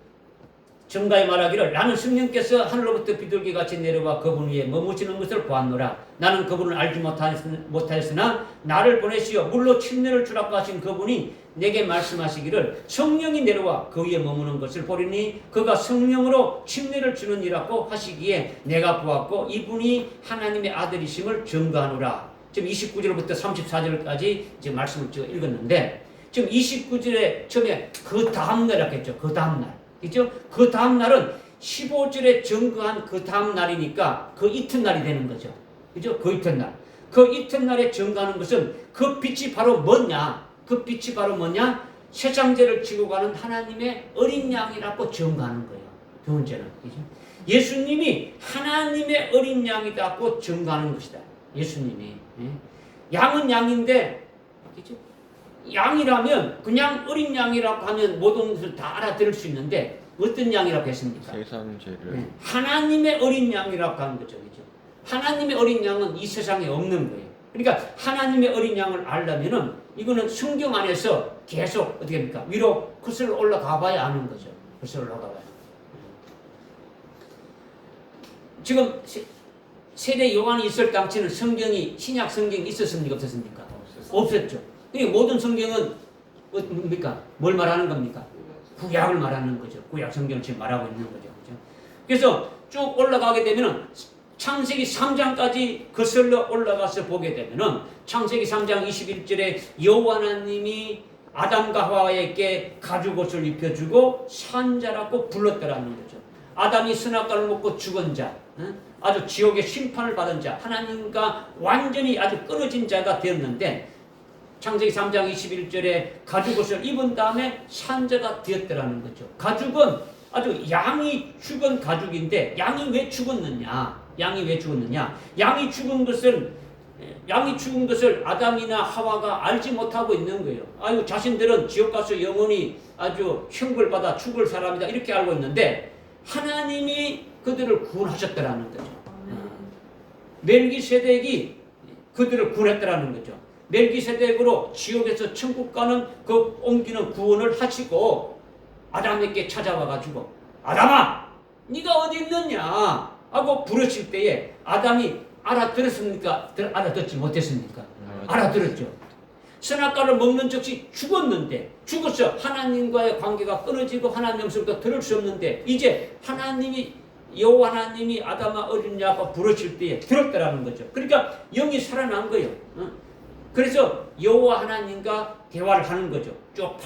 증가에 말하기를 나는 성령께서 하늘로부터 비둘기 같이 내려와 그분 위에 머무시는 것을 보았노라. 나는 그분을 알지 못하였으나 나를 보내시어 물로 침례를 주라고 하신 그분이 내게 말씀하시기를 성령이 내려와 그 위에 머무는 것을 보리니 그가 성령으로 침례를 주는 이라고 하시기에 내가 보았고 이분이 하나님의 아들이심을 증거하노라. 지금 29절부터 34절까지 이제 말씀을 읽었는데 지금 29절에 처음에 그 다음날이라고 했죠. 그 다음날. 그죠? 그 다음날은 15절에 증거한 그 다음날이니까 그 이튿날이 되는 거죠. 그죠? 그 이튿날. 그 이튿날에 증거하는 것은 그 빛이 바로 뭐냐? 그 빛이 바로 뭐냐? 세상죄를 지고 가는 하나님의 어린 양이라고 증거하는 거예요. 두 번째는. 그죠? 예수님이 하나님의 어린 양이라고 증거하는 것이다. 예수님이. 양은 양인데, 그죠? 양이라면 그냥 어린 양이라고 하면 모든 것을 다 알아들을 수 있는데 어떤 양이라고 했습니까? 세상 죄를 하나님의 어린 양이라고 하는 거죠. 그죠? 하나님의 어린 양은 이 세상에 없는 거예요. 그러니까 하나님의 어린 양을 알려면은 이거는 성경 안에서 계속 어떻게 합니까? 위로 거슬러 올라가 봐야 아는 거죠. 거슬러 올라가 봐야. 지금 세례 요한이 있을 당시는 성경이 신약 성경이 있었습니까? 없었습니까? 없었죠. 모든 성경은 뭡니까? 뭘 말하는 겁니까? 구약을 말하는 거죠. 구약 성경을 지금 말하고 있는 거죠. 그죠? 그래서 쭉 올라가게 되면은 창세기 3장까지 거슬러 올라가서 보게 되면은 창세기 3장 21절에 여호와 하나님이 아담과 하와에게 가죽옷을 입혀주고 산자라고 불렀더라는 거죠. 아담이 선악과를 먹고 죽은 자, 아주 지옥의 심판을 받은 자, 하나님과 완전히 아주 끊어진 자가 되었는데 창세기 3장 21절에 가죽옷을 입은 다음에 산자가 되었더라는 거죠. 가죽은 아주 양이 죽은 가죽인데 양이 왜 죽었느냐? 양이 죽은 것을 아담이나 하와가 알지 못하고 있는 거예요. 아유, 자신들은 지옥 가서 영원히 아주 형벌받아 죽을 사람이다 이렇게 알고 있는데 하나님이 그들을 구원하셨더라는 거죠. 멜기세덱이 그들을 구원했더라는 거죠. 멜기세덱으로 지옥에서 천국 가는 그 옮기는 구원을 하시고 아담에게 찾아와 가지고 아담아, 네가 어디 있느냐 하고 부르실 때에 아담이 알아들었습니까? 알아듣지 못했습니까? 알아들었죠. 선악과를 먹는 즉시 죽었어. 하나님과의 관계가 끊어지고 하나님 음성도 들을 수 없는데 이제 여호와 하나님이 아담아 어디 있냐고 부르실 때에 들었더라는 거죠. 그러니까 영이 살아난 거예요. 그래서 여호와 하나님과 대화를 하는 거죠. 쭉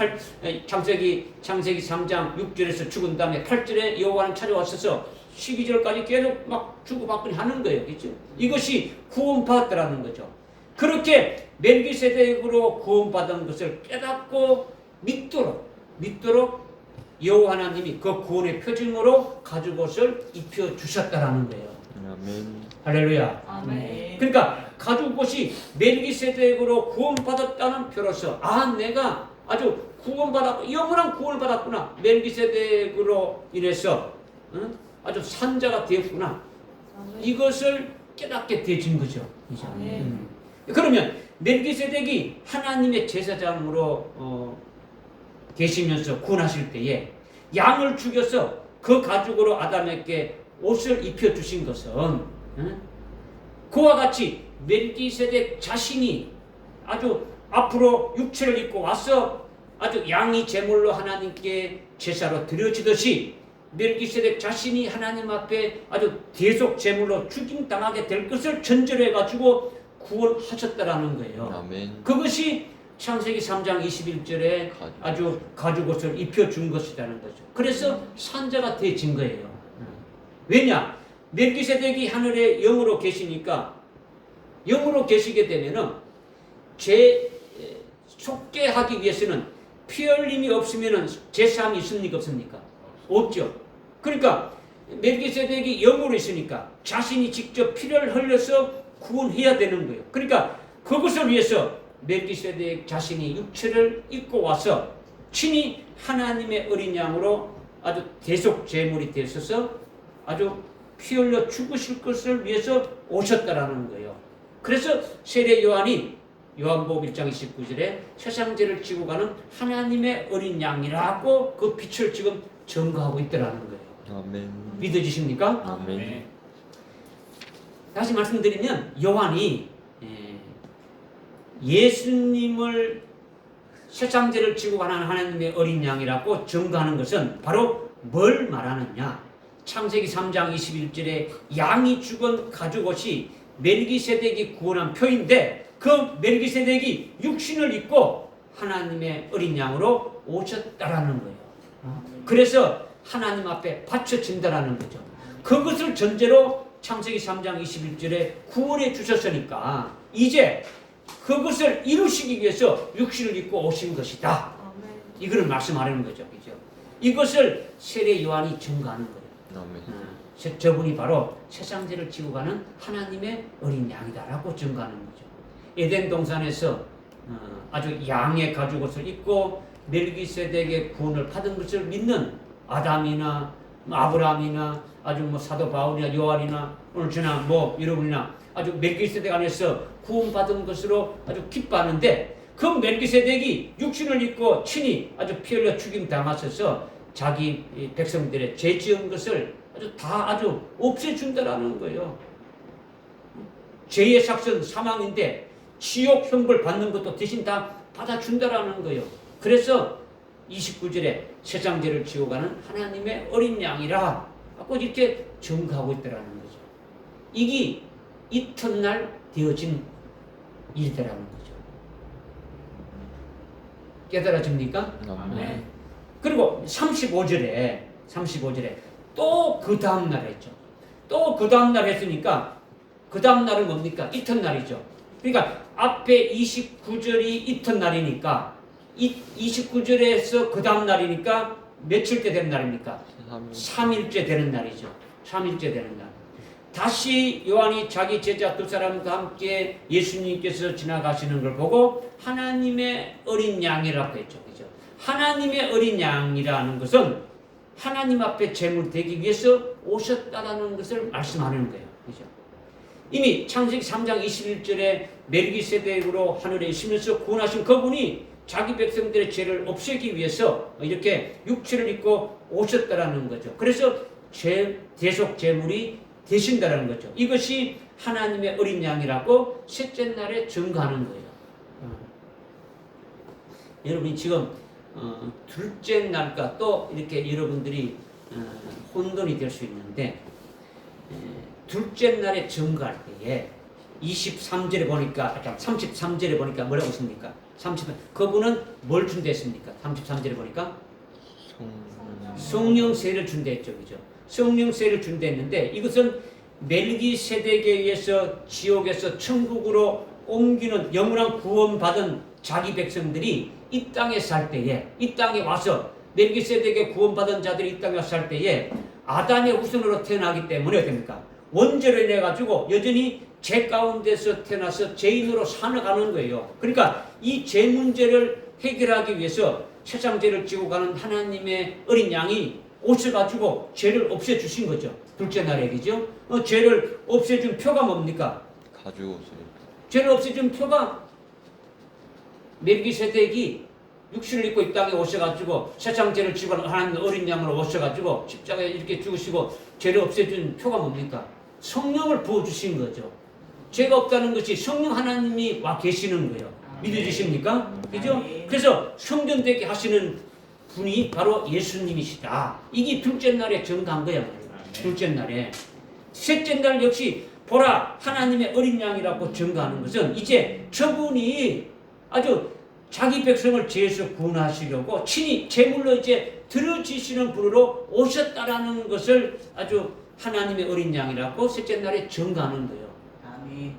창세기 3장 6절에서 죽은 다음에 8절에 여호와 하나님 찾아왔어서 12절까지 계속 막 주고받고 하는 거예요. 그렇죠? 이것이 구원받았다라는 거죠. 그렇게 멜기세덱으로 구원받은 것을 깨닫고 믿도록 여호와 하나님이 그 구원의 표징으로 가죽옷을 입혀 주셨다라는 거예요. 아멘. 할렐루야. 아멘. 그러니까 가죽옷이 멜기세덱으로 구원받았다는 표로서 내가 아주 구원받았고 영원한 구원을 받았구나. 멜기세덱으로 인해서 아주 산자가 되었구나. 이것을 깨닫게 되진 거죠. 그러면 멜기세덱이 하나님의 제사장으로 계시면서 구원하실 때에 양을 죽여서 그 가죽으로 아담에게 옷을 입혀주신 것은 그와 같이 멜기세덱 자신이 아주 앞으로 육체를 입고 와서 아주 양이 제물로 하나님께 제사로 드려지듯이 멜기세덱 자신이 하나님 앞에 아주 대속 제물로 죽임당하게 될 것을 전제해가지고 구원하셨다라는 거예요. 아멘. 그것이 창세기 3장 21절에 아주 가죽옷을 입혀준 것이라는 거죠. 그래서 산자가 되어진 거예요. 왜냐? 멜기세덱이 하늘에 영으로 계시니까 영으로 계시게 되면은 속죄하기 위해서는 피 흘림이 없으면은 제사함이 있습니까? 없습니까? 없죠. 그러니까 멜기세덱이 영으로 있으니까 자신이 직접 피를 흘려서 구원해야 되는 거예요. 그러니까 그것을 위해서 멜기세덱 자신이 육체를 입고 와서 친히 하나님의 어린 양으로 아주 대속 제물이 되셔서 아주 피 흘려 죽으실 것을 위해서 오셨다라는 거예요. 그래서 세례 요한이 요한복음 1장 29절에 세상 죄를 지고 가는 하나님의 어린 양이라고 그 빛을 지금 증거하고 있더라는 거예요. 아멘. 믿어지십니까? 아멘. 다시 말씀드리면 요한이 예수님을 세상죄를 지고 가는 하나님의 어린 양이라고 증거하는 것은 바로 뭘 말하느냐? 창세기 3장 21절에 양이 죽은 가죽옷이 멜기세덱이 구원한 표인데 그 멜기세덱이 육신을 입고 하나님의 어린 양으로 오셨다라는 거예요. 그래서 하나님 앞에 바쳐진다라는 거죠. 그것을 전제로 창세기 3장 21절에 구원해 주셨으니까 이제 그것을 이루시기 위해서 육신을 입고 오신 것이다. 이거를 말씀하려는 거죠. 그죠? 이것을 세례 요한이 증거하는 거예요. 저분이 바로 세상죄를 지고 가는 하나님의 어린 양이다라고 증거하는 거죠. 에덴 동산에서 아주 양의 가죽옷을 입고 멜기세덱의 구원을 받은 것을 믿는 아담이나 아브라함이나 아주 사도 바울이나 요한이나 오늘 저나 여러분이나 아주 멜기세덱 안에서 구원받은 것으로 아주 기뻐하는데 그 멜기세덱이 육신을 입고 친히 아주 피 흘려 죽임 당하셔서 자기 백성들의 죄 지은 것을 아주 없애준다라는 거예요. 죄의 삭은 사망인데 지옥 형벌 받는 것도 대신 다 받아준다라는 거예요. 그래서 29절에 세상죄를 지고 가는 하나님의 어린 양이라 하고 이렇게 증거하고 있다라는 거죠. 이게 이튿날 되어진 일이라는 거죠. 깨달아집니까? 네. 그리고 35절에 또 그 다음날 했죠. 또 그 다음날 했으니까 그 다음날은 뭡니까? 이튿날이죠. 그러니까 앞에 29절이 이튿날이니까 29절에서 그 다음날이니까 며칠째 되는 날입니까? 3일째 되는 날이죠. 3일째 되는 날. 다시 요한이 자기 제자 두 사람과 함께 예수님께서 지나가시는 걸 보고 하나님의 어린 양이라고 했죠. 그죠? 하나님의 어린 양이라는 것은 하나님 앞에 제물 되기 위해서 오셨다라는 것을 말씀하는 거예요. 그죠? 이미 창세기 3장 21절에 멜기세덱으로 하늘에 있으면서 구원하신 그분이 자기 백성들의 죄를 없애기 위해서 이렇게 육체를 입고 오셨다라는 거죠. 그래서 대속 제물이 되신다라는 거죠. 이것이 하나님의 어린 양이라고 셋째 날에 증거하는 거예요. 여러분이 지금 둘째 날과 또 이렇게 여러분들이 혼돈이 될 수 있는데 둘째 날에 증거할 때에 23절에 보니까 33절에 보니까 뭐라고 씁니까? 30절 그분은 뭘 준대했습니까? 33절에 보니까 성령 세를 준대했죠. 그죠? 성령 세를 준대했는데 이것은 멜기세덱에 의해서 지옥에서 천국으로 옮기는 영원한 구원받은 자기 백성들이 이 땅에 살 때에 이 땅에 와서 멜기세덱의 구원받은 자들이 이 땅에 와서 살 때에 아담의 후손으로 태어나기 때문에 어떻게 됩니까? 원죄로 인해 가지고 여전히 죄 가운데서 태어나서 죄인으로 살아가는 거예요. 그러니까 이 죄 문제를 해결하기 위해서 세상 죄를 지고 가는 하나님의 어린 양이 오셔가지고 죄를 없애주신 거죠. 둘째 날에 그죠? 죄를 없애준 표가 뭡니까? 가죽옷을. 죄를 없애준 표가 멜기세덱이 육신을 입고 이 땅에 오셔가지고 세상 죄를 지고 가는 하나님의 어린 양으로 오셔가지고 십자가에 이렇게 죽으시고 죄를 없애준 표가 뭡니까? 성령을 부어주신 거죠. 죄가 없다는 것이 성령 하나님이 와 계시는 거예요. 믿어지십니까? 그죠? 그래서 성전되게 하시는 분이 바로 예수님이시다. 이게 둘째 날에 증거한 거야. 둘째 날에. 셋째 날 역시 보라 하나님의 어린 양이라고 증거하는 것은 이제 저분이 아주 자기 백성을 죄에서 구원하시려고 친히 제물로 이제 들어지시는 분으로 오셨다라는 것을 아주 하나님의 어린 양이라고 셋째 날에 증거하는 거예요. 아멘.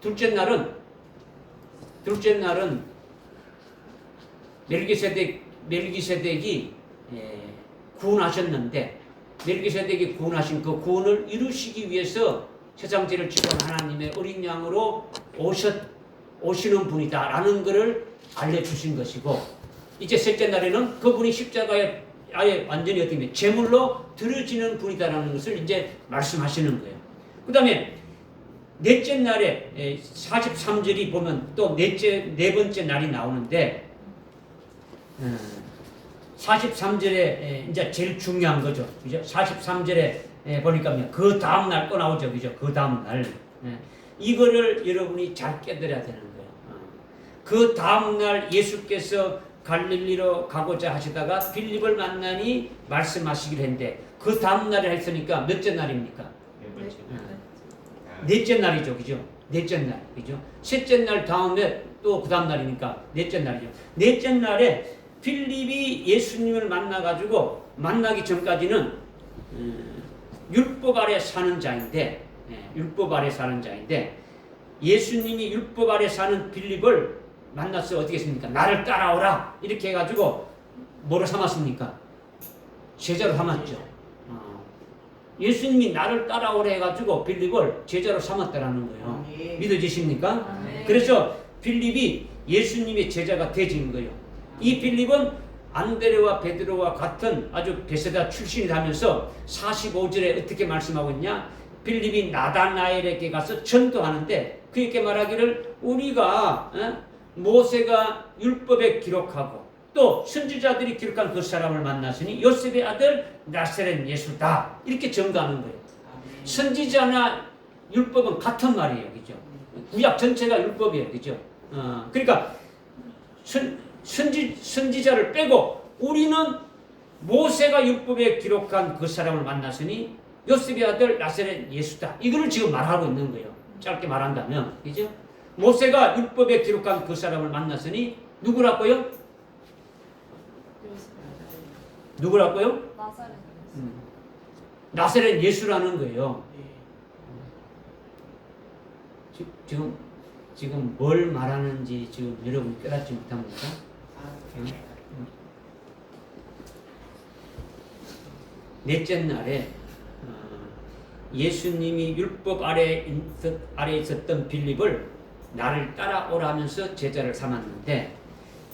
둘째 날은 멜기세덱이 구원하셨는데 멜기세덱이 구원하신 그 구원을 이루시기 위해서 세상 죄를 지고 하나님의 어린 양으로 오시는 분이다라는 것을 알려주신 것이고 이제 셋째 날에는 그분이 십자가에 아예 완전히 어떻게 제물로 들어지는 분이다라는 것을 이제 말씀하시는 거예요. 그 다음에 넷째 날에 43절이 보면 또 네 번째 날이 나오는데 43절에 이제 제일 중요한 거죠. 그죠? 43절에 보니까 그 다음 날 또 나오죠. 그죠? 그 다음 날. 이거를 여러분이 잘 깨달아야 되는 거예요. 그 다음 날 예수께서 갈릴리로 가고자 하시다가 빌립을 만나니 말씀하시기를 했는데 그 다음 날에 했으니까 몇째 날입니까? 넷째 날이죠. 그죠? 넷째 날. 그죠? 셋째 날 다음에 또 그 다음 날이니까 넷째 날이죠. 넷째 날에 빌립이 예수님을 만나가지고 만나기 전까지는 율법 아래 사는 자인데 율법 아래 사는 자인데 예수님이 율법 아래 사는 빌립을 만나서 어떻게 했습니까? 나를 따라오라 이렇게 해가지고 뭐로 삼았습니까? 제자로 삼았죠. 예수님이 나를 따라오라 해가지고 빌립을 제자로 삼았다라는 거예요. 믿어지십니까? 그래서 빌립이 예수님의 제자가 되진 거예요. 이 빌립은 안드레와 베드로와 같은 아주 베세다 출신이라면서 45절에 어떻게 말씀하고 있냐? 빌립이 나다나엘에게 가서 전도하는데 그렇게 말하기를 우리가 모세가 율법에 기록하고 또 선지자들이 기록한 그 사람을 만났으니 요셉의 아들 나사렛 예수다 이렇게 전가하는 거예요. 선지자나 율법은 같은 말이에요. 그죠? 구약 전체가 율법이에요. 그죠? 그러니까 선지자를 빼고 우리는 모세가 율법에 기록한 그 사람을 만났으니 요셉의 아들 나사렛 예수다. 이거를 지금 말하고 있는 거예요. 짧게 말한다면. 그죠? 모세가 율법에 기록한 그 사람을 만났으니 누구라고요? 누구라고요? 나사렛 예수라는 거예요. 지금 뭘 말하는지 지금 여러분 깨닫지 못합니까? 넷째 날에 예수님이 율법 아래 있었던 빌립을 나를 따라오라 하면서 제자를 삼았는데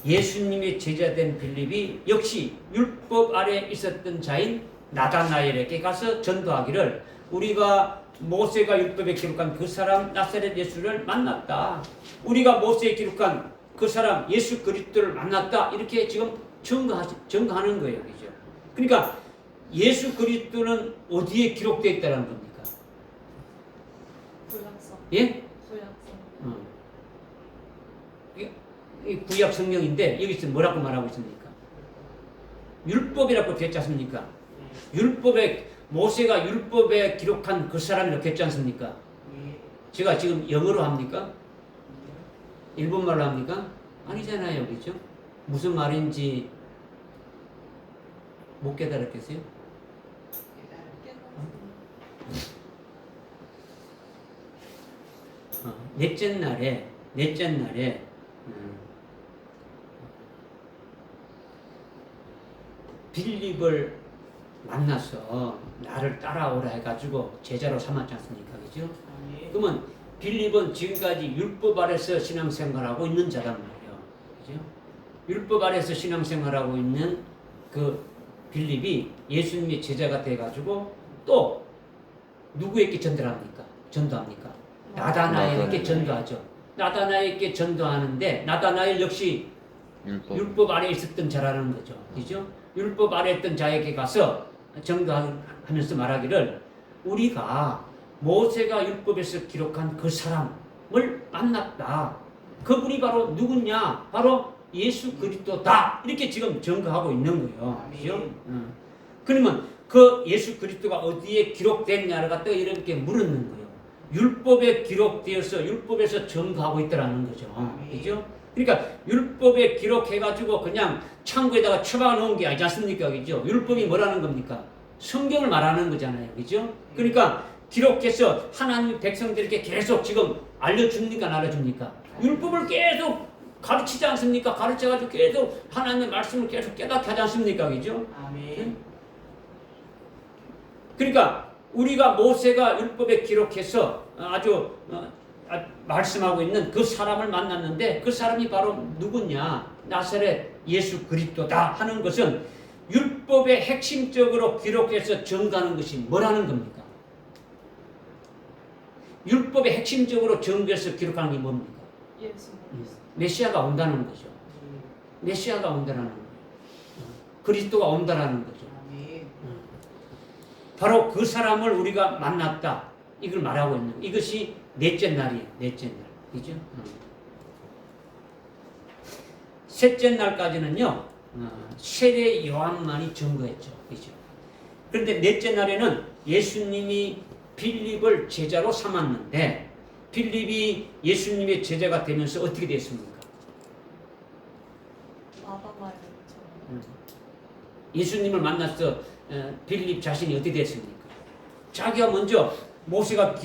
예수님의 제자된 빌립이 역시 율법 아래 있었던 자인 나다나엘에게 가서 전도하기를 우리가 모세가 율법에 기록한 그 사람 나사렛 예수를 만났다. 우리가 모세에 기록한 그 사람 예수 그리스도를 만났다. 이렇게 지금 증거하는 거예요. 그죠? 그러니까 예수 그리스도는 어디에 기록되어 있다는 겁니까? 구약성. 예? 구약성. 이 구약 성경인데 여기서 뭐라고 말하고 있습니까? 율법이라고 했지 않습니까? 율법에 모세가 율법에 기록한 그 사람이라고 했지 않습니까? 제가 지금 영어로 합니까? 일본말로 합니까? 아니잖아요. 그렇죠? 무슨 말인지 못 깨달았겠어요? 넷째 날에 빌립을 만나서 나를 따라오라 해가지고 제자로 삼았지 않습니까? 그죠? 그러면 빌립은 지금까지 율법 아래서 신앙생활하고 있는 자란 말이에요. 그죠? 율법 아래서 신앙생활하고 있는 그 빌립이 예수님의 제자가 돼가지고 또 누구에게 전도합니까? 나다나엘에게 전도하죠. 나다나엘에게 전도하는데 나다나엘 역시 율법 아래에 있었던 자라는 거죠. 그죠? 율법 아래에 있던 자에게 가서 전도하면서 말하기를 우리가 모세가 율법에서 기록한 그 사람을 만났다. 그분이 바로 누구냐? 바로 예수 그리스도다. 이렇게 지금 증거하고 있는 거예요. 그죠? 그러면 그 예수 그리스도가 어디에 기록됐냐를 갖다가 이렇게 물었는 거예요. 율법에 기록되어서 율법에서 증거하고 있다라는 거죠. 그죠? 그러니까 율법에 기록해가지고 그냥 창고에다가 처박아 놓은 게 아니지 않습니까? 그죠? 율법이 뭐라는 겁니까? 성경을 말하는 거잖아요. 그죠? 그러니까 기록해서 하나님 백성들에게 계속 지금 알려줍니까? 안 알려줍니까? 율법을 계속 가르치지 않습니까? 가르쳐가지고 계속 하나님의 말씀을 계속 깨닫게 하지 않습니까? 그죠? 아멘. 그러니까 우리가 모세가 율법에 기록해서 아주 말씀하고 있는 그 사람을 만났는데 그 사람이 바로 누구냐? 나사렛 예수 그리스도다 하는 것은 율법에 핵심적으로 기록해서 증거하는 것이 뭐라는 겁니까? 율법에 핵심적으로 증거해서 기록하는 게 뭡니까? 예수 그리스도. 메시아가 온다는 거죠. 메시아가 온다는 거예요. 그리스도가 온다라는 거죠. 아멘. 바로 그 사람을 우리가 만났다. 이걸 말하고 있는 거예요. 이것이 넷째 날이에요. 넷째 날. 그죠? 셋째 날까지는요, 세례 요한만이 증거했죠. 그죠? 그런데 넷째 날에는 예수님이 빌립을 제자로 삼았는데, 빌립이 예수님의 제자가 되면서 어떻게 됐습니까? 예수님을 만나서 빌립 자신이 어떻게 됐습니까? 자기가 먼저 모세가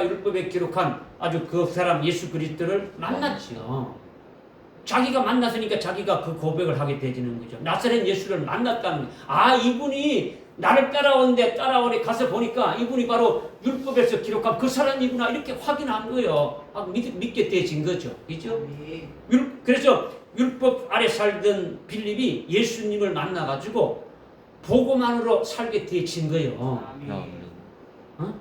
율법에 기록한 아주 그 사람 예수 그리스도를 만났죠. 자기가 만났으니까 자기가 그 고백을 하게 되지는 거죠. 나사렛 예수를 만났다는 거예요. 아, 이분이 나를 따라오는데 따라오래 가서 보니까 이분이 바로 율법에서 기록한 그 사람이구나 이렇게 확인한 거예요. 믿게 되진 거죠. 그죠? 그래서 율법 아래 살던 빌립이 예수님을 만나가지고 복음만으로 살게 되진 거예요. 어?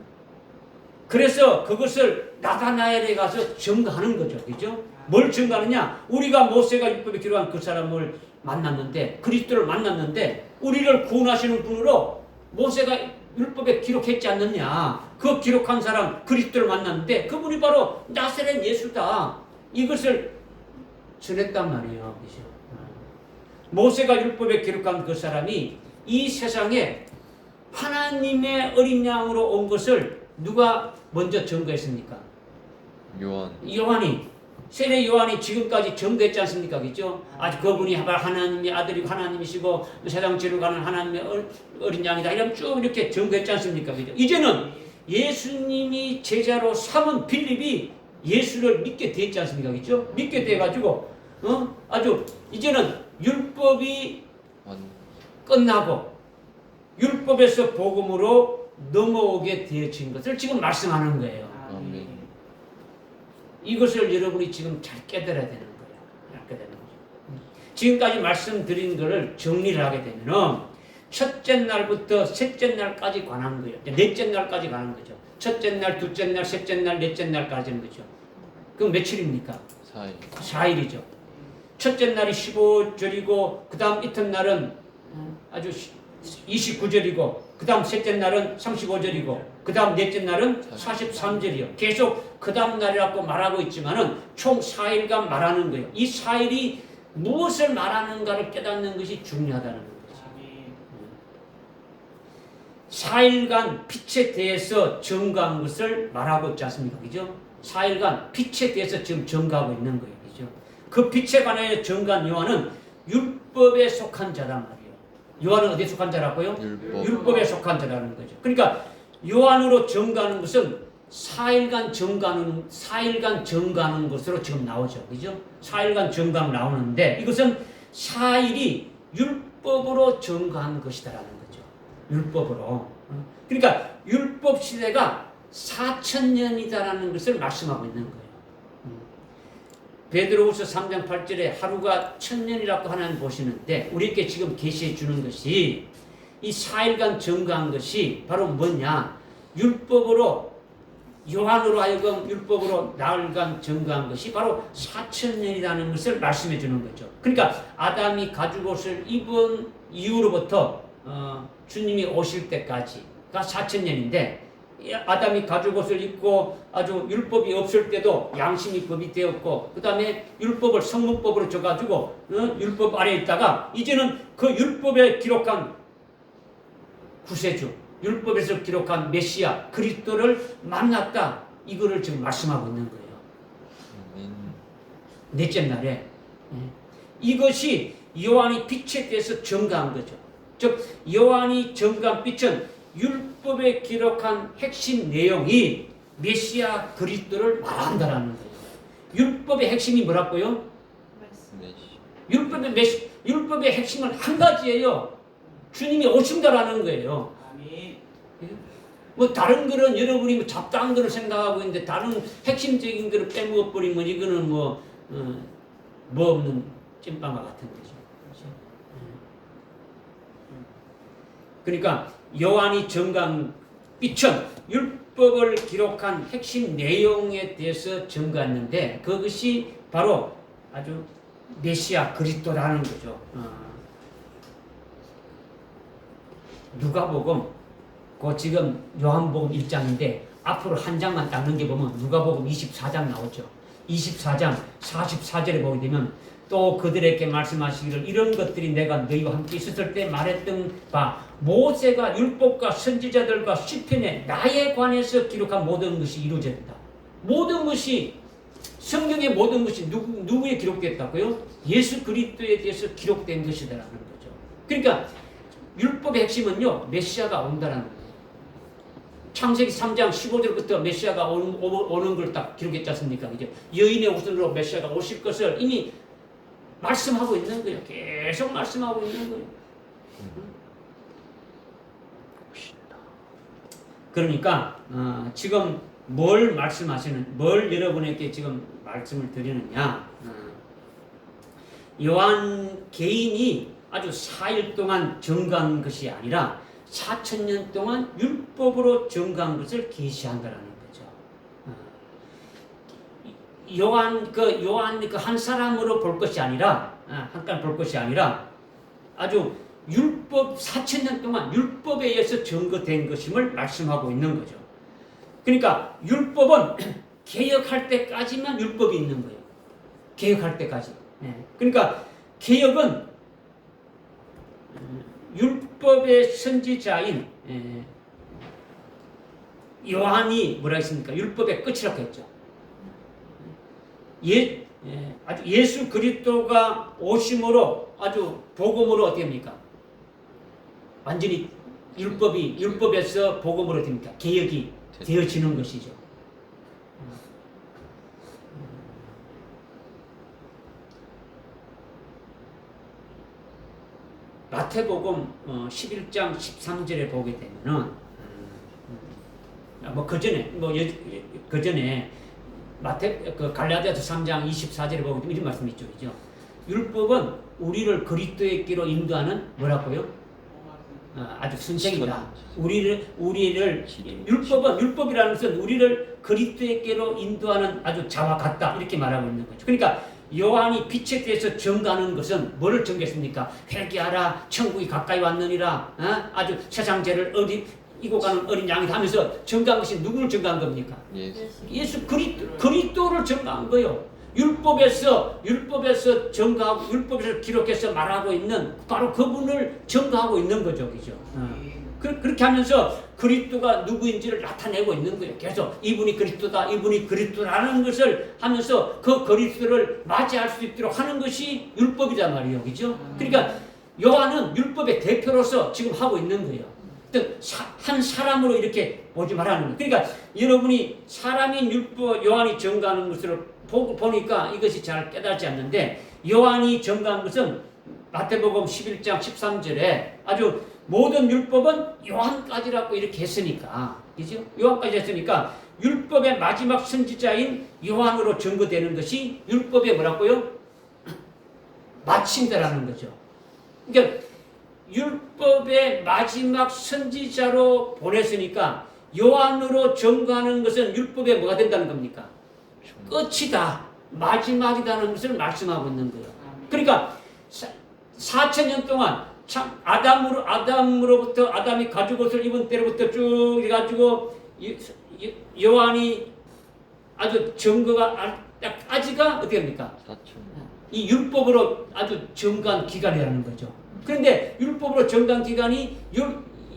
그래서 그것을 나다나엘에 가서 증거하는 거죠. 그죠? 뭘 증거하느냐? 우리가 모세가 율법에 기록한 그 사람을 만났는데, 그리스도를 만났는데, 우리를 구원하시는 분으로 모세가 율법에 기록했지 않느냐? 그 기록한 사람 그리스도를 만났는데 그분이 바로 나사렛 예수다. 이것을 전했단 말이에요. 그죠? 모세가 율법에 기록한 그 사람이 이 세상에 하나님의 어린 양으로 온 것을 누가 먼저 증거했습니까? 요한이. 세례 요한이 지금까지 증거했지 않습니까? 그죠? 아직 그분이 하나님의 아들이고 하나님이시고 세상 죄를 가는 하나님의 어린 양이다. 이러면 쭉 이렇게 증거했지 않습니까? 그죠? 이제는 예수님이 제자로 삼은 빌립이 예수를 믿게 됐지 않습니까? 그죠? 믿게 돼가지고, 아주 이제는 율법이 끝나고 율법에서 복음으로 넘어오게 되어진 것을 지금 말씀하는 거예요. 이것을 여러분이 지금 잘 깨달아야 되는 거예요. 이렇게 되는 거죠. 지금까지 말씀드린 것을 정리를 하게 되면 첫째 날부터 셋째 날까지 관한 거예요. 넷째 날까지 관한 거죠. 첫째 날, 둘째 날, 셋째 날, 넷째 날까지는 거죠. 그럼 며칠입니까? 4일이죠. 첫째 날이 15절이고 그 다음 이튿날은 아주 29절이고 그 다음 셋째 날은 35절이고 그 다음 넷째 날은 43절이요. 계속 그 다음 날이라고 말하고 있지만은 총 4일간 말하는 거예요. 이 4일이 무엇을 말하는가를 깨닫는 것이 중요하다는 거죠. 4일간 빛에 대해서 증거한 것을 말하고 있지 않습니까? 그죠? 4일간 빛에 대해서 지금 증거하고 있는 거예요. 그죠? 그 빛에 관하여 증거한 요한은 율법에 속한 자란 말이에요. 요한은 어디에 속한 자라고요? 율법에 속한 자라는 거죠. 그러니까 요한으로 증거하는 것은 4일간 증거하는 것으로 지금 나오죠. 그죠? 4일간 증거하면 나오는데 이것은 4일이 율법으로 증거한 것이다라는 거죠. 율법으로. 그러니까 율법 시대가 4,000년이다라는 것을 말씀하고 있는 거예요. 베드로후서 3장 8절에 하루가 1,000년이라고 하나님 보시는데 우리에게 지금 계시해 주는 것이 이 4일간 증거한 것이 바로 뭐냐? 율법으로 요한으로 하여금 율법으로 나흘간 증거한 것이 바로 4,000년이라는 것을 말씀해 주는 거죠. 그러니까 아담이 가죽옷을 입은 이후로부터 주님이 오실 때까지가 4,000년인데 아담이 가죽옷을 입고 아주 율법이 없을 때도 양심이 법이 되었고 그 다음에 율법을 성문법으로 줘가지고 율법 아래에 있다가 이제는 그 율법에 기록한 구세주 율법에서 기록한 메시아 그리스도를 만났다. 이거를 지금 말씀하고 있는 거예요. 넷째 날에 이것이 요한이 빛에 대해서 증거한 거죠. 즉 요한이 증거한 빛은 율법에 기록한 핵심 내용이 메시아 그리스도를 말한다라는 거예요. 율법의 핵심이 뭐라고요? 율법의 핵심은 한 가지예요. 주님이 오신다라는 거예요. 뭐 다른 거는 여러분이 뭐 잡다한 거를 생각하고 있는데 다른 핵심적인 거를 빼먹어 버리면 이거는 뭐 없는 찐빵과 같은 거죠. 그러니까 요한이 증거한 빛은 율법을 기록한 핵심 내용에 대해서 증거했는데 그것이 바로 아주 메시아 그리스도라는 거죠. 누가복음, 그 지금 요한복음 1장인데 앞으로 한 장만 딱 넘겨보면 누가복음 24장 나오죠. 24장 44절에 보게 되면 또 그들에게 말씀하시기를 이런 것들이 내가 너희와 함께 있었을 때 말했던 바 모세가 율법과 선지자들과 시편에 나에 관해서 기록한 모든 것이 이루어졌다. 모든 것이 성경의 모든 것이 누구에 기록됐다고요? 예수 그리스도에 대해서 기록된 것이다라는 거죠. 그러니까 율법의 핵심은요, 메시아가 온다라는 거예요. 창세기 3장 15절부터 메시아가 오는 걸 딱 기록했지 않습니까? 그죠? 여인의 우선으로 메시아가 오실 것을 이미 말씀하고 있는 거예요. 계속 말씀하고 있는 거예요. 그러니까 지금 뭘 여러분에게 지금 말씀을 드리느냐? 요한 개인이 아주 4일 동안 증거한 것이 아니라 4,000년 동안 율법으로 증거한 것을 계시한다라는 거죠. 요한 그 한 사람으로 볼 것이 아니라 한간 볼 것이 아니라 아주 율법 4,000년 동안 율법에 의해서 증거된 것임을 말씀하고 있는 거죠. 그러니까 율법은 개혁할 때까지만 율법이 있는 거예요. 개혁할 때까지. 그러니까 개혁은 율법의 선지자인 요한이 뭐라 했습니까? 율법의 끝이라고 했죠. 아주 예수 그리스도가 오심으로 아주 복음으로 어떻게 합니까? 완전히 율법에서 복음으로 됩니까? 개혁이 되어지는 것이죠. 마태복음 11장 13절에 보게 되면은 그 전에 갈라디아서 3장 24절에 보게 되면 이런 말씀이 있죠. 그죠? 율법은 우리를 그리스도에게로 인도하는 뭐라고요? 아주 선생이다. 율법이라는 것은 우리를 그리스도에게로 인도하는 아주 자와 같다. 이렇게 말하고 있는 거죠. 그러니까 요한이 빛에 대해서 증거하는 것은 뭐를 증거했습니까? 회개하라, 천국이 가까이 왔느니라, 아주 세상 죄를 이고 가는 어린 양이다 하면서 증거한 것이 누구를 증거한 겁니까? 예수 그리스도를 증거한 거예요. 율법에서 증거하고 율법에서 기록해서 말하고 있는 바로 그분을 증거하고 있는 거죠, 그죠? 그렇게 하면서 그리스도가 누구인지를 나타내고 있는 거예요. 계속 이분이 그리스도라는 것을 하면서 그 그리스도를 맞이할 수 있도록 하는 것이 율법이란 말이에요, 그죠? 그러니까 요한은 율법의 대표로서 지금 하고 있는 거예요. 한 사람으로 이렇게 보지 말라는 거예요. 그러니까 여러분이 사람인 요한이 증거하는 것으로 보니까 이것이 잘 깨닫지 않는데, 요한이 증거한 것은 마태복음 11장 13절에 아주 모든 율법은 요한까지라고 이렇게 했으니까, 그죠? 요한까지 했으니까 율법의 마지막 선지자인 요한으로 증거되는 것이 율법의 뭐라고요? 마침이라는 거죠. 그러니까 율법의 마지막 선지자로 보냈으니까 요한으로 증거하는 것은 율법의 뭐가 된다는 겁니까? 끝이다, 마지막이라는 것을 말씀하고 있는 거예요. 그러니까 4,000년 동안 참 아담이 가죽옷을 입은 때로부터 쭉 해가지고 요한이 아주 증거가 아직가 어떻게 합니까? 이 율법으로 아주 증거한 기간이라는 거죠. 그런데 율법으로 증거한 기간이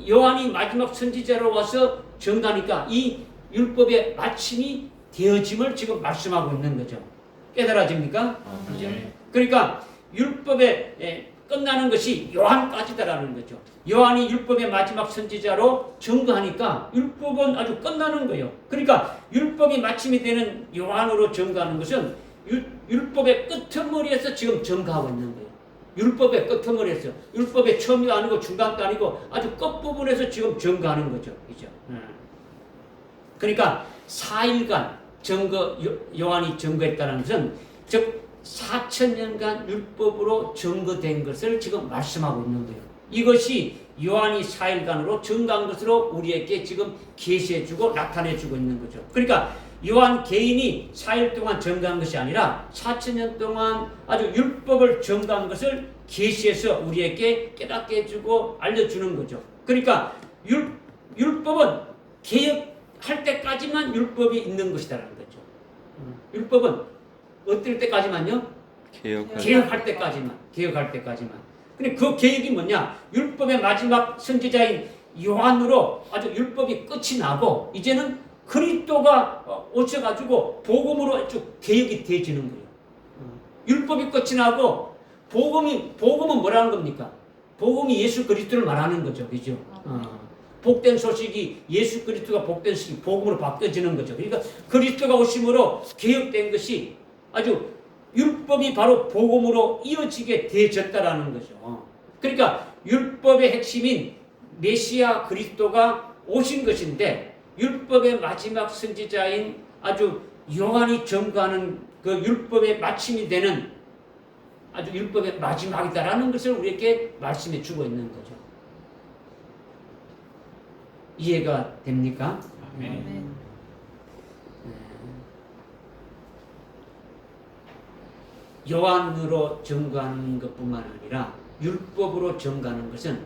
요한이 마지막 선지자로 와서 증거하니까 이 율법의 마침이 되어짐을 지금 말씀하고 있는 거죠. 깨달아집니까? 그죠? 그러니까 율법의 끝나는 것이 요한까지다라는 거죠. 요한이 율법의 마지막 선지자로 증거하니까 율법은 아주 끝나는 거예요. 그러니까 율법이 마침이 되는 요한으로 증거하는 것은 율법의 끄트머리에서 지금 증거하고 있는 거예요. 율법의 끄트머리에서, 율법의 처음이 아니고 중간도 아니고 아주 끝부분에서 지금 증거하는 거죠. 그죠? 그러니까 4일간 요한이 증거했다는 것은 즉 4,000년간 율법으로 증거된 것을 지금 말씀하고 있는 거예요. 이것이 요한이 4일간으로 증거한 것으로 우리에게 지금 계시해주고 나타내주고 있는 거죠. 그러니까 요한 개인이 4일 동안 증거한 것이 아니라 4,000년 동안 아주 율법을 증거한 것을 계시해서 우리에게 깨닫게 해주고 알려주는 거죠. 그러니까 율법은 개혁할 때까지만 율법이 있는 것이다라는 거죠. 율법은 어떨 때까지만요? 개혁할 때까지만. 근데 그 개혁이 뭐냐? 율법의 마지막 선지자인 요한으로 아주 율법이 끝이 나고 이제는 그리스도가 오셔가지고 복음으로 쭉 개혁이 되어지는 거예요. 율법이 끝이 나고 복음은 뭐라는 겁니까? 복음이 예수 그리스도를 말하는 거죠, 그죠? 복된 소식이 예수 그리스도가 복된 소식이 복음으로 바뀌어지는 거죠. 그러니까 그리스도가 오심으로 개혁된 것이 아주 율법이 바로 복음으로 이어지게 되어졌다라는 거죠. 그러니까 율법의 핵심인 메시아 그리스도가 오신 것인데 율법의 마지막 선지자인 아주 요한이 전가하는 그 율법의 마침이 되는 아주 율법의 마지막이다라는 것을 우리에게 말씀해 주고 있는 거죠. 이해가 됩니까? 아멘. 요한으로 전가하는 것뿐만 아니라 율법으로 전가하는 것은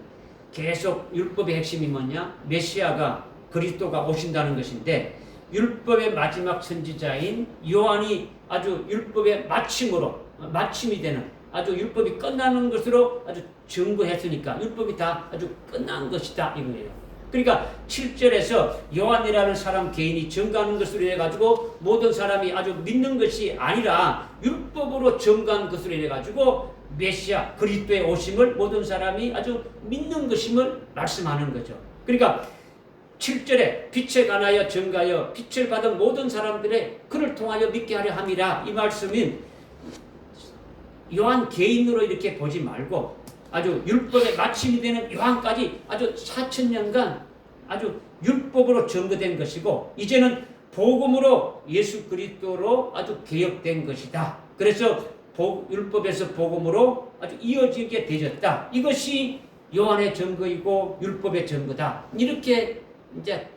계속 율법의 핵심이 뭐냐? 메시아가 그리스도가 오신다는 것인데 율법의 마지막 선지자인 요한이 아주 율법의 마침이 되는 아주 율법이 끝나는 것으로 아주 증거했으니까 율법이 다 아주 끝난 것이다 이거예요. 그러니까 7절에서 요한이라는 사람 개인이 증거하는 것으로 해가지고 모든 사람이 아주 믿는 것이 아니라 율법으로 증거한 것으로 해가지고 메시아 그리스도의 오심을 모든 사람이 아주 믿는 것임을 말씀하는 거죠. 그러니까 7절에 빛에 관하여 증가하여 빛을 받은 모든 사람들의 그를 통하여 믿게 하려 함이라 이 말씀은 요한 개인으로 이렇게 보지 말고 아주 율법의 마침이 되는 요한까지 아주 4,000년간 아주 율법으로 증거된 것이고 이제는 복음으로 예수 그리스도로 아주 개혁된 것이다. 그래서 율법에서 복음으로 아주 이어지게 되졌다. 이것이 요한의 증거이고 율법의 증거다. 이렇게 이제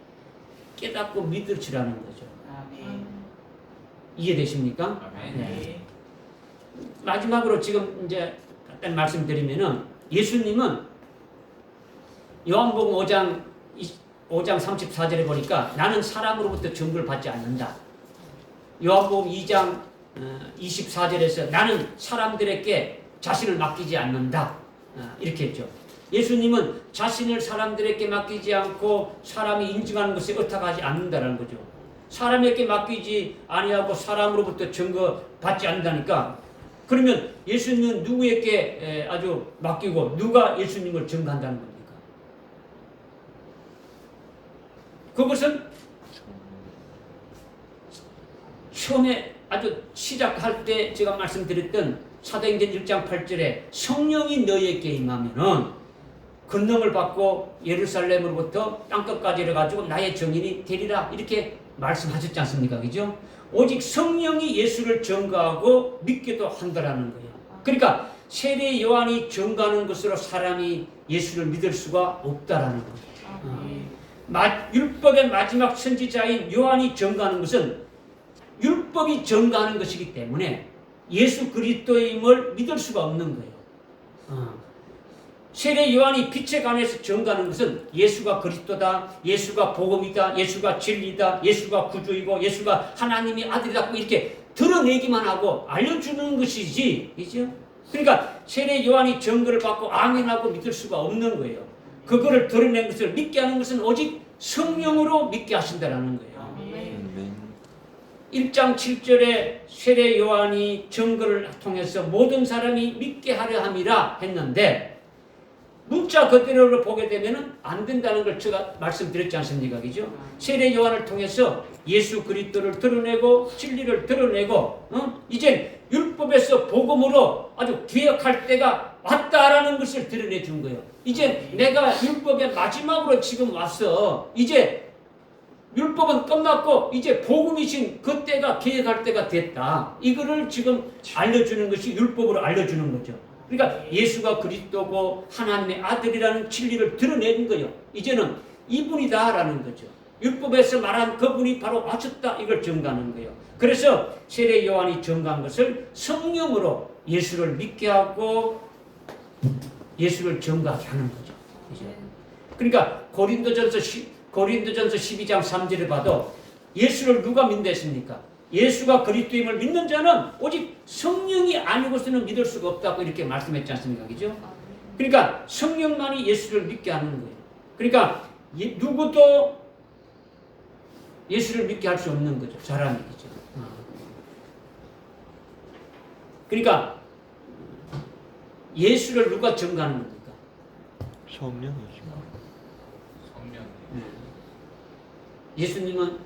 깨닫고 믿으시라는 거죠. 아멘. 이해되십니까? 아멘. 네. 마지막으로 지금 이제 간단히 말씀드리면은 예수님은 요한복음 5장 34절에 보니까 나는 사람으로부터 증거를 받지 않는다. 요한복음 2장 24절에서 나는 사람들에게 자신을 맡기지 않는다. 이렇게 했죠. 예수님은 자신을 사람들에게 맡기지 않고 사람이 인정하는 것에 의탁하지 않는다는 거죠. 사람에게 맡기지 아니하고 사람으로부터 증거 받지 않는다니까 그러면 예수님은 누구에게 아주 맡기고 누가 예수님을 증거한다는 겁니까? 그것은 처음에 아주 시작할 때 제가 말씀드렸던 사도행전 1장 8절에 성령이 너희에게 임하면은 권능을 받고 예루살렘으로부터 땅끝까지 이래가지고 나의 증인이 되리라 이렇게 말씀하셨지 않습니까? 그죠? 오직 성령이 예수를 증거하고 믿기도 한다라는 거예요. 그러니까 세례 요한이 증거하는 것으로 사람이 예수를 믿을 수가 없다라는 거예요. 율법의 마지막 선지자인 요한이 증거하는 것은 율법이 증거하는 것이기 때문에 예수 그리스도임을 믿을 수가 없는 거예요. 세례 요한이 빛에 관해서 증거하는 것은 예수가 그리스도다, 예수가 복음이다, 예수가 진리다, 예수가 구주이고 예수가 하나님의 아들이다 이렇게 드러내기만 하고 알려주는 것이지, 그죠? 그러니까 세례 요한이 증거를 받고 아멘하고 믿을 수가 없는 거예요. 그거를 드러낸 것을 믿게 하는 것은 오직 성령으로 믿게 하신다라는 거예요. 1장 7절에 세례 요한이 증거를 통해서 모든 사람이 믿게 하려 함이라 했는데 문자 그대로를 보게 되면 안 된다는 걸 제가 말씀드렸지 않습니까? 그죠? 세례 요한을 통해서 예수 그리스도를 드러내고 진리를 드러내고 이제 율법에서 복음으로 아주 개혁할 때가 왔다라는 것을 드러내 준 거예요. 이제 내가 율법의 마지막으로 지금 왔어. 이제 율법은 끝났고 이제 복음이신 그때가 개혁할 때가 됐다. 이거를 지금 알려주는 것이 율법으로 알려주는 거죠. 그러니까 예수가 그리스도고 하나님의 아들이라는 진리를 드러낸 거예요. 이제는 이분이다라는 거죠. 율법에서 말한 그분이 바로 와셨다 이걸 증거하는 거예요. 그래서 세례 요한이 증거한 것을 성령으로 예수를 믿게 하고 예수를 증거하게 하는 거죠. 그죠? 그러니까 고린도전서 12장 3절에 봐도 예수를 누가 믿는댔습니까? 예수가 그리스도임을 믿는 자는 오직 성령이 아니고서는 믿을 수가 없다고 이렇게 말씀했지 않습니까? 그죠? 그러니까 성령만이 예수를 믿게 하는 거예요. 그러니까 누구도 예수를 믿게 할 수 없는 거죠. 사람이. 그죠? 그러니까 예수를 누가 증거하는 겁니까? 성령이죠. 성령. 예수님은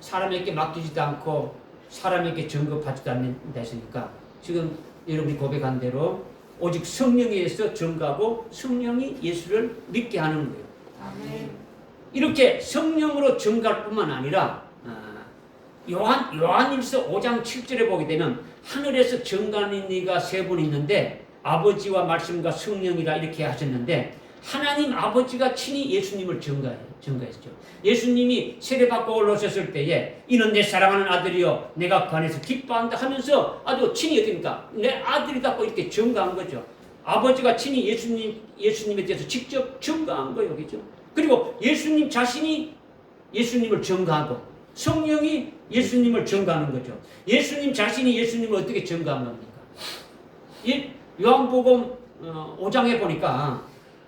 사람에게 맡기지도 않고 사람에게 증거받지도 않는다 했으니까 지금 여러분이 고백한 대로 오직 성령에 의해서 증거하고 성령이 예수를 믿게 하는 거예요. 아멘. 이렇게 성령으로 증거할 뿐만 아니라 요한일서 5장 7절에 보게 되면 하늘에서 증거하는 이가 세 분 있는데 아버지와 말씀과 성령이라 이렇게 하셨는데 하나님 아버지가 친히 예수님을 증거했죠. 예수님이 세례받고 올라오셨을 때에 이는 내 사랑하는 아들이요 내가 그 안에서 기뻐한다 하면서 아주 친히 어떻습니까? 내 아들이다고 이렇게 증거한 거죠. 아버지가 친히 예수님에 대해서 직접 증거한 거예요. 그죠? 그리고 예수님 자신이 예수님을 증거하고 성령이 예수님을 증거하는 거죠. 예수님 자신이 예수님을 어떻게 증거한 겁니까? 요한복음 5장에 보니까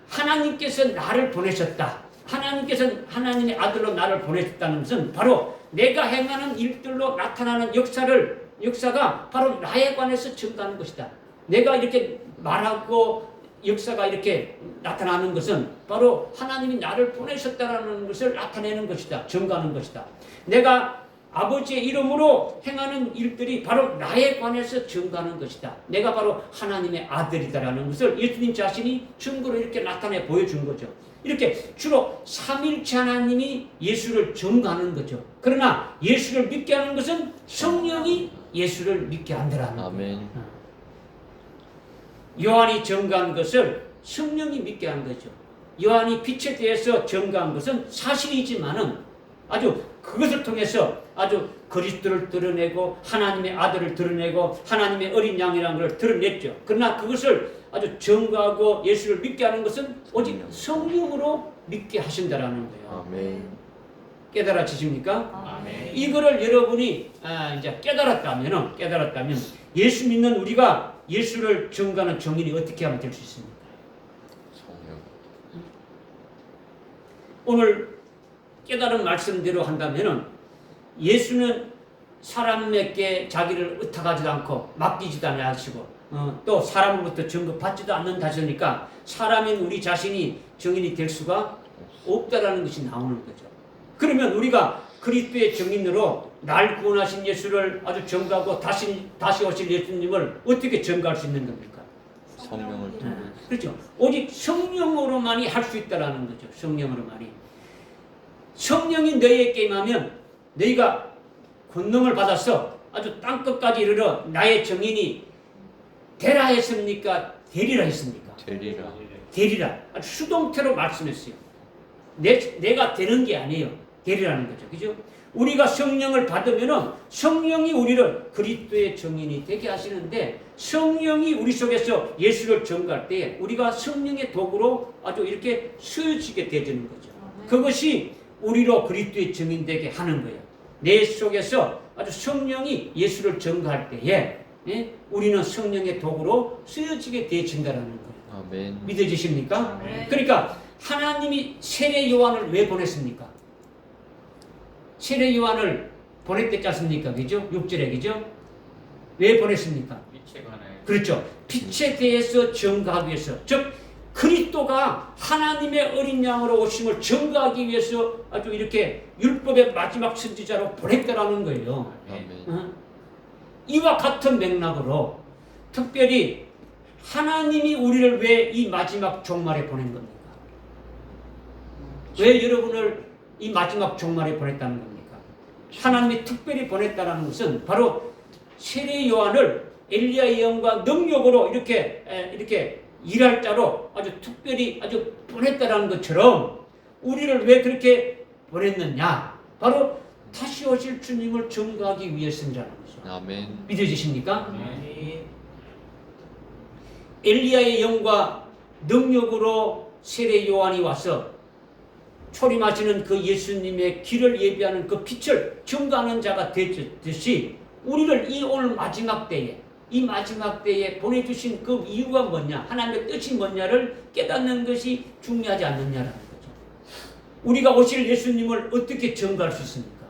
하나님께서 나를 보내셨다. 하나님께서 하나님의 아들로 나를 보내셨다는 것은 바로 내가 행하는 일들로 나타나는 역사가 바로 나에 관해서 증거하는 것이다. 내가 이렇게 말하고 역사가 이렇게 나타나는 것은 바로 하나님이 나를 보내셨다라는 것을 나타내는 것이다. 증거하는 것이다. 내가 아버지의 이름으로 행하는 일들이 바로 나에 관해서 증거하는 것이다. 내가 바로 하나님의 아들이다라는 것을 예수님 자신이 증거로 이렇게 나타내 보여준 거죠. 이렇게 주로 삼일체 하나님이 예수를 증거하는 거죠. 그러나 예수를 믿게 하는 것은 성령이 예수를 믿게 한다라는 거예요. 아멘. 요한이 증거한 것을 성령이 믿게 한 거죠. 요한이 빛에 대해서 증거한 것은 사실이지만은 아주 그것을 통해서 아주 그리스도를 드러내고 하나님의 아들을 드러내고 하나님의 어린 양이라는 걸 드러냈죠. 그러나 그것을 아주 증거하고 예수를 믿게 하는 것은 오직 성령으로 믿게 하신다라는 거예요. 아멘. 깨달아지십니까? 아멘. 이거를 여러분이 이제 깨달았다면 예수 믿는 우리가 예수를 증거하는 증인이 어떻게 하면 될 수 있습니까? 성령. 오늘 깨달은 말씀대로 한다면은 예수는 사람에게 자기를 의탁하지도 않고 맡기지도 않으시고 또 사람으로부터 증거받지도 않는다 하시니까 사람인 우리 자신이 증인이 될 수가 없다라는 것이 나오는 거죠. 그러면 우리가 그리스도의 증인으로 날 구원하신 예수를 아주 증거하고 다시 오실 예수님을 어떻게 증거할 수 있는 겁니까? 성령을 통해. 그렇죠. 오직 성령으로만이 할 수 있다라는 거죠. 성령으로만이. 성령이 너희에게 임하면 너희가 권능을 받아서 아주 땅끝까지 이르러 나의 증인이 되라 했습니까? 되리라 했습니까? 되리라. 되리라. 아주 수동태로 말씀했어요. 내가 되는 게 아니에요. 되리라는 거죠. 그죠? 우리가 성령을 받으면은 성령이 우리를 그리스도의 증인이 되게 하시는데 성령이 우리 속에서 예수를 증거할 때 우리가 성령의 도구로 아주 이렇게 쓰여지게 되는 거죠. 그것이 우리로 그리스도의 증인 되게 하는 거예요. 내 속에서 아주 성령이 예수를 증거할 때에 우리는 성령의 도구로 쓰여지게 되어진다는 거예요. 아멘. 믿어지십니까? 아멘. 그러니까 하나님이 세례 요한을 왜 보냈습니까? 세례 요한을 보냈댔지 않습니까? 그죠? 6절에 그죠? 왜 보냈습니까? 빛에 관하여. 그렇죠. 빛에 대해서 증거하기 위해서, 즉 그리스도가 하나님의 어린 양으로 오심을 증거하기 위해서 아주 이렇게 율법의 마지막 선지자로 보냈다라는 거예요. 아멘. 이와 같은 맥락으로 특별히 하나님이 우리를 왜 이 마지막 종말에 보낸 겁니까? 왜 여러분을 이 마지막 종말에 보냈다는 겁니까? 하나님이 특별히 보냈다는 것은 바로 세례 요한을 엘리야의 영과 능력으로 이렇게 일할 자로 아주 특별히 아주 보냈다는 것처럼 우리를 왜 그렇게 보냈느냐? 바로 다시 오실 주님을 증거하기 위해서라는 거죠. 아멘. 믿어지십니까? 아멘. 엘리야의 영과 능력으로 세례 요한이 와서 초림하시는 그 예수님의 길을 예비하는 그 빛을 증거하는 자가 되듯이 우리를 이 오늘 마지막 때에 이 마지막 때에 보내주신 그 이유가 뭐냐, 하나님의 뜻이 뭐냐를 깨닫는 것이 중요하지 않느냐라는 거죠. 우리가 오실 예수님을 어떻게 증거할 수 있습니까?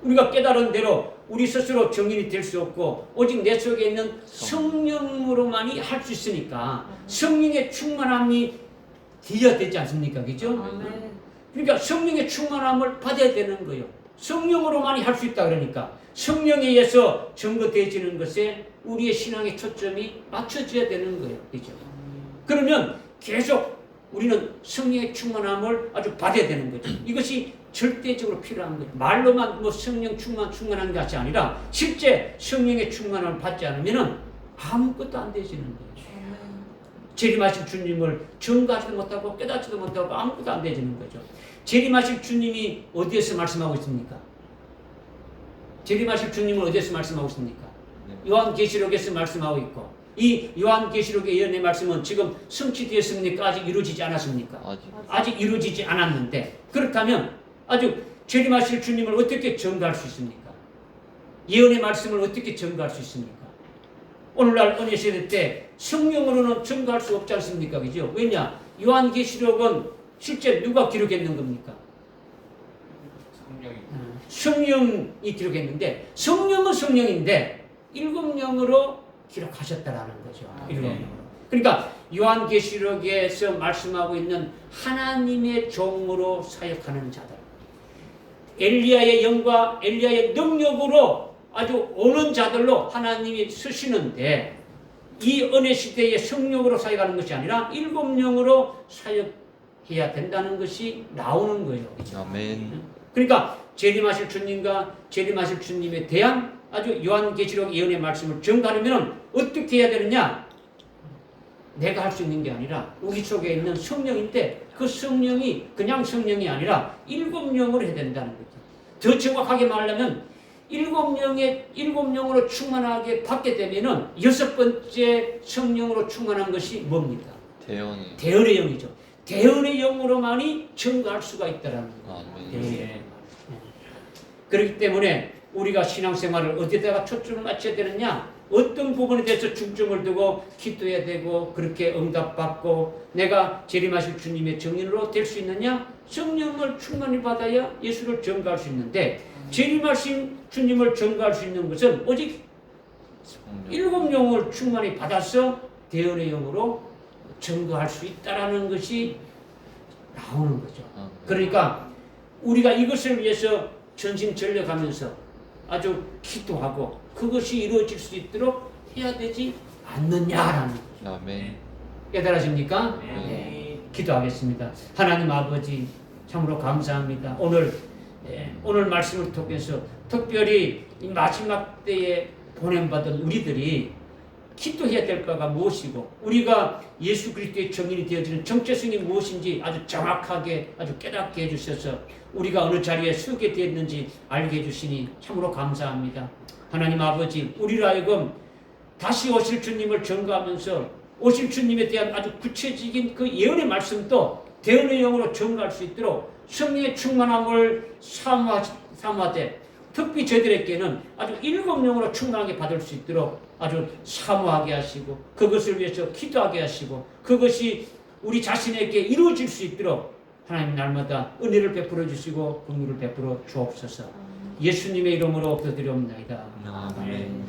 우리가 깨달은 대로 우리 스스로 정인이 될 수 없고 오직 내 속에 있는 성령으로만이 할 수 있으니까 성령의 충만함이 되어야 되지 않습니까? 그죠? 그러니까 성령의 충만함을 받아야 되는 거예요. 성령으로만이 할 수 있다 그러니까 성령에 의해서 증거되어지는 것에 우리의 신앙의 초점이 맞춰져야 되는 거예요. 그죠? 그러면 계속 우리는 성령의 충만함을 아주 받아야 되는 거죠. 이것이 절대적으로 필요한 거예요. 말로만 뭐 성령 충만한 것이 아니라 실제 성령의 충만함을 받지 않으면 아무것도 안 되지는 거예요. 재림하실 주님을 증거하지도 못하고 깨닫지도 못하고 아무것도 안 되지는 거죠. 재림하실 주님이 어디에서 말씀하고 있습니까? 재림하실 주님은 어디에서 말씀하고 있습니까? 요한계시록에서 말씀하고 있고 이 요한계시록의 예언의 말씀은 지금 성취되었습니까? 아직 이루어지지 않았습니까? 아직 이루어지지 않았는데 그렇다면 아주 재림하실 주님을 어떻게 증거할 수 있습니까? 예언의 말씀을 어떻게 증거할 수 있습니까? 오늘날 은혜 세대 때 성령으로는 증거할 수 없지 않습니까? 그죠? 왜냐? 요한계시록은 실제 누가 기록했는 겁니까? 성령이 기록했는데 성령은 성령인데 일곱 영으로 기록하셨다라는 거죠. 일곱 영으로. 그러니까 요한계시록에서 말씀하고 있는 하나님의 종으로 사역하는 자들, 엘리야의 영과 엘리야의 능력으로 아주 오는 자들로 하나님이 쓰시는데 이 은혜 시대의 성령으로 사역하는 것이 아니라 일곱 영으로 사역해야 된다는 것이 나오는 거예요. 아멘. 그러니까 재림하실 주님과 재림하실 주님에 대한 아주 요한계시록 예언의 말씀을 증거하려면 어떻게 해야 되느냐? 내가 할 수 있는 게 아니라 우리 속에 있는 성령인데 그 성령이 그냥 성령이 아니라 일곱 영으로 해야 된다는 거죠. 더 정확하게 말하면 일곱 영으로 충만하게 받게 되면은 여섯 번째 성령으로 충만한 것이 뭡니까? 대언의 영이죠. 대언의 영으로만이 증거할 수가 있다라는 거예요. 그렇기 때문에 우리가 신앙생활을 어디다가 초점을 맞춰야 되느냐? 어떤 부분에 대해서 중점을 두고 기도해야 되고 그렇게 응답받고 내가 재림하실 주님의 증인으로 될 수 있느냐? 성령을 충만히 받아야 예수를 증거할 수 있는데 재림하신 주님을 증거할 수 있는 것은 오직 일곱 영을 충만히 받아서 대언의 영으로 증거할 수 있다라는 것이 나오는 거죠. 그러니까 우리가 이것을 위해서 전심전력하면서 아주 기도하고 그것이 이루어질 수 있도록 해야 되지 않느냐라는 거죠. 아멘. 깨달으십니까? 네. 기도하겠습니다. 하나님 아버지 참으로 감사합니다. 오늘 말씀을 통해서 특별히 이 마지막 때에 보냄받은 우리들이 기도해야 될 바가 무엇이고 우리가 예수 그리스도의 증인이 되어지는 정체성이 무엇인지 아주 정확하게 아주 깨닫게 해주셔서 우리가 어느 자리에 서게 되었는지 알게 해주시니 참으로 감사합니다. 하나님 아버지 우리로 하여금 다시 오실 주님을 증거하면서 오실 주님에 대한 아주 구체적인 그 예언의 말씀도 대언의 영으로 증거할 수 있도록 성령의 충만함을 사모하되 특히 저희들에게는 아주 일곱 영으로 충만하게 받을 수 있도록 아주 사모하게 하시고 그것을 위해서 기도하게 하시고 그것이 우리 자신에게 이루어질 수 있도록 하나님 날마다 은혜를 베풀어 주시고 긍휼을 베풀어 주옵소서. 예수님의 이름으로 기도드리옵나이다. 아멘.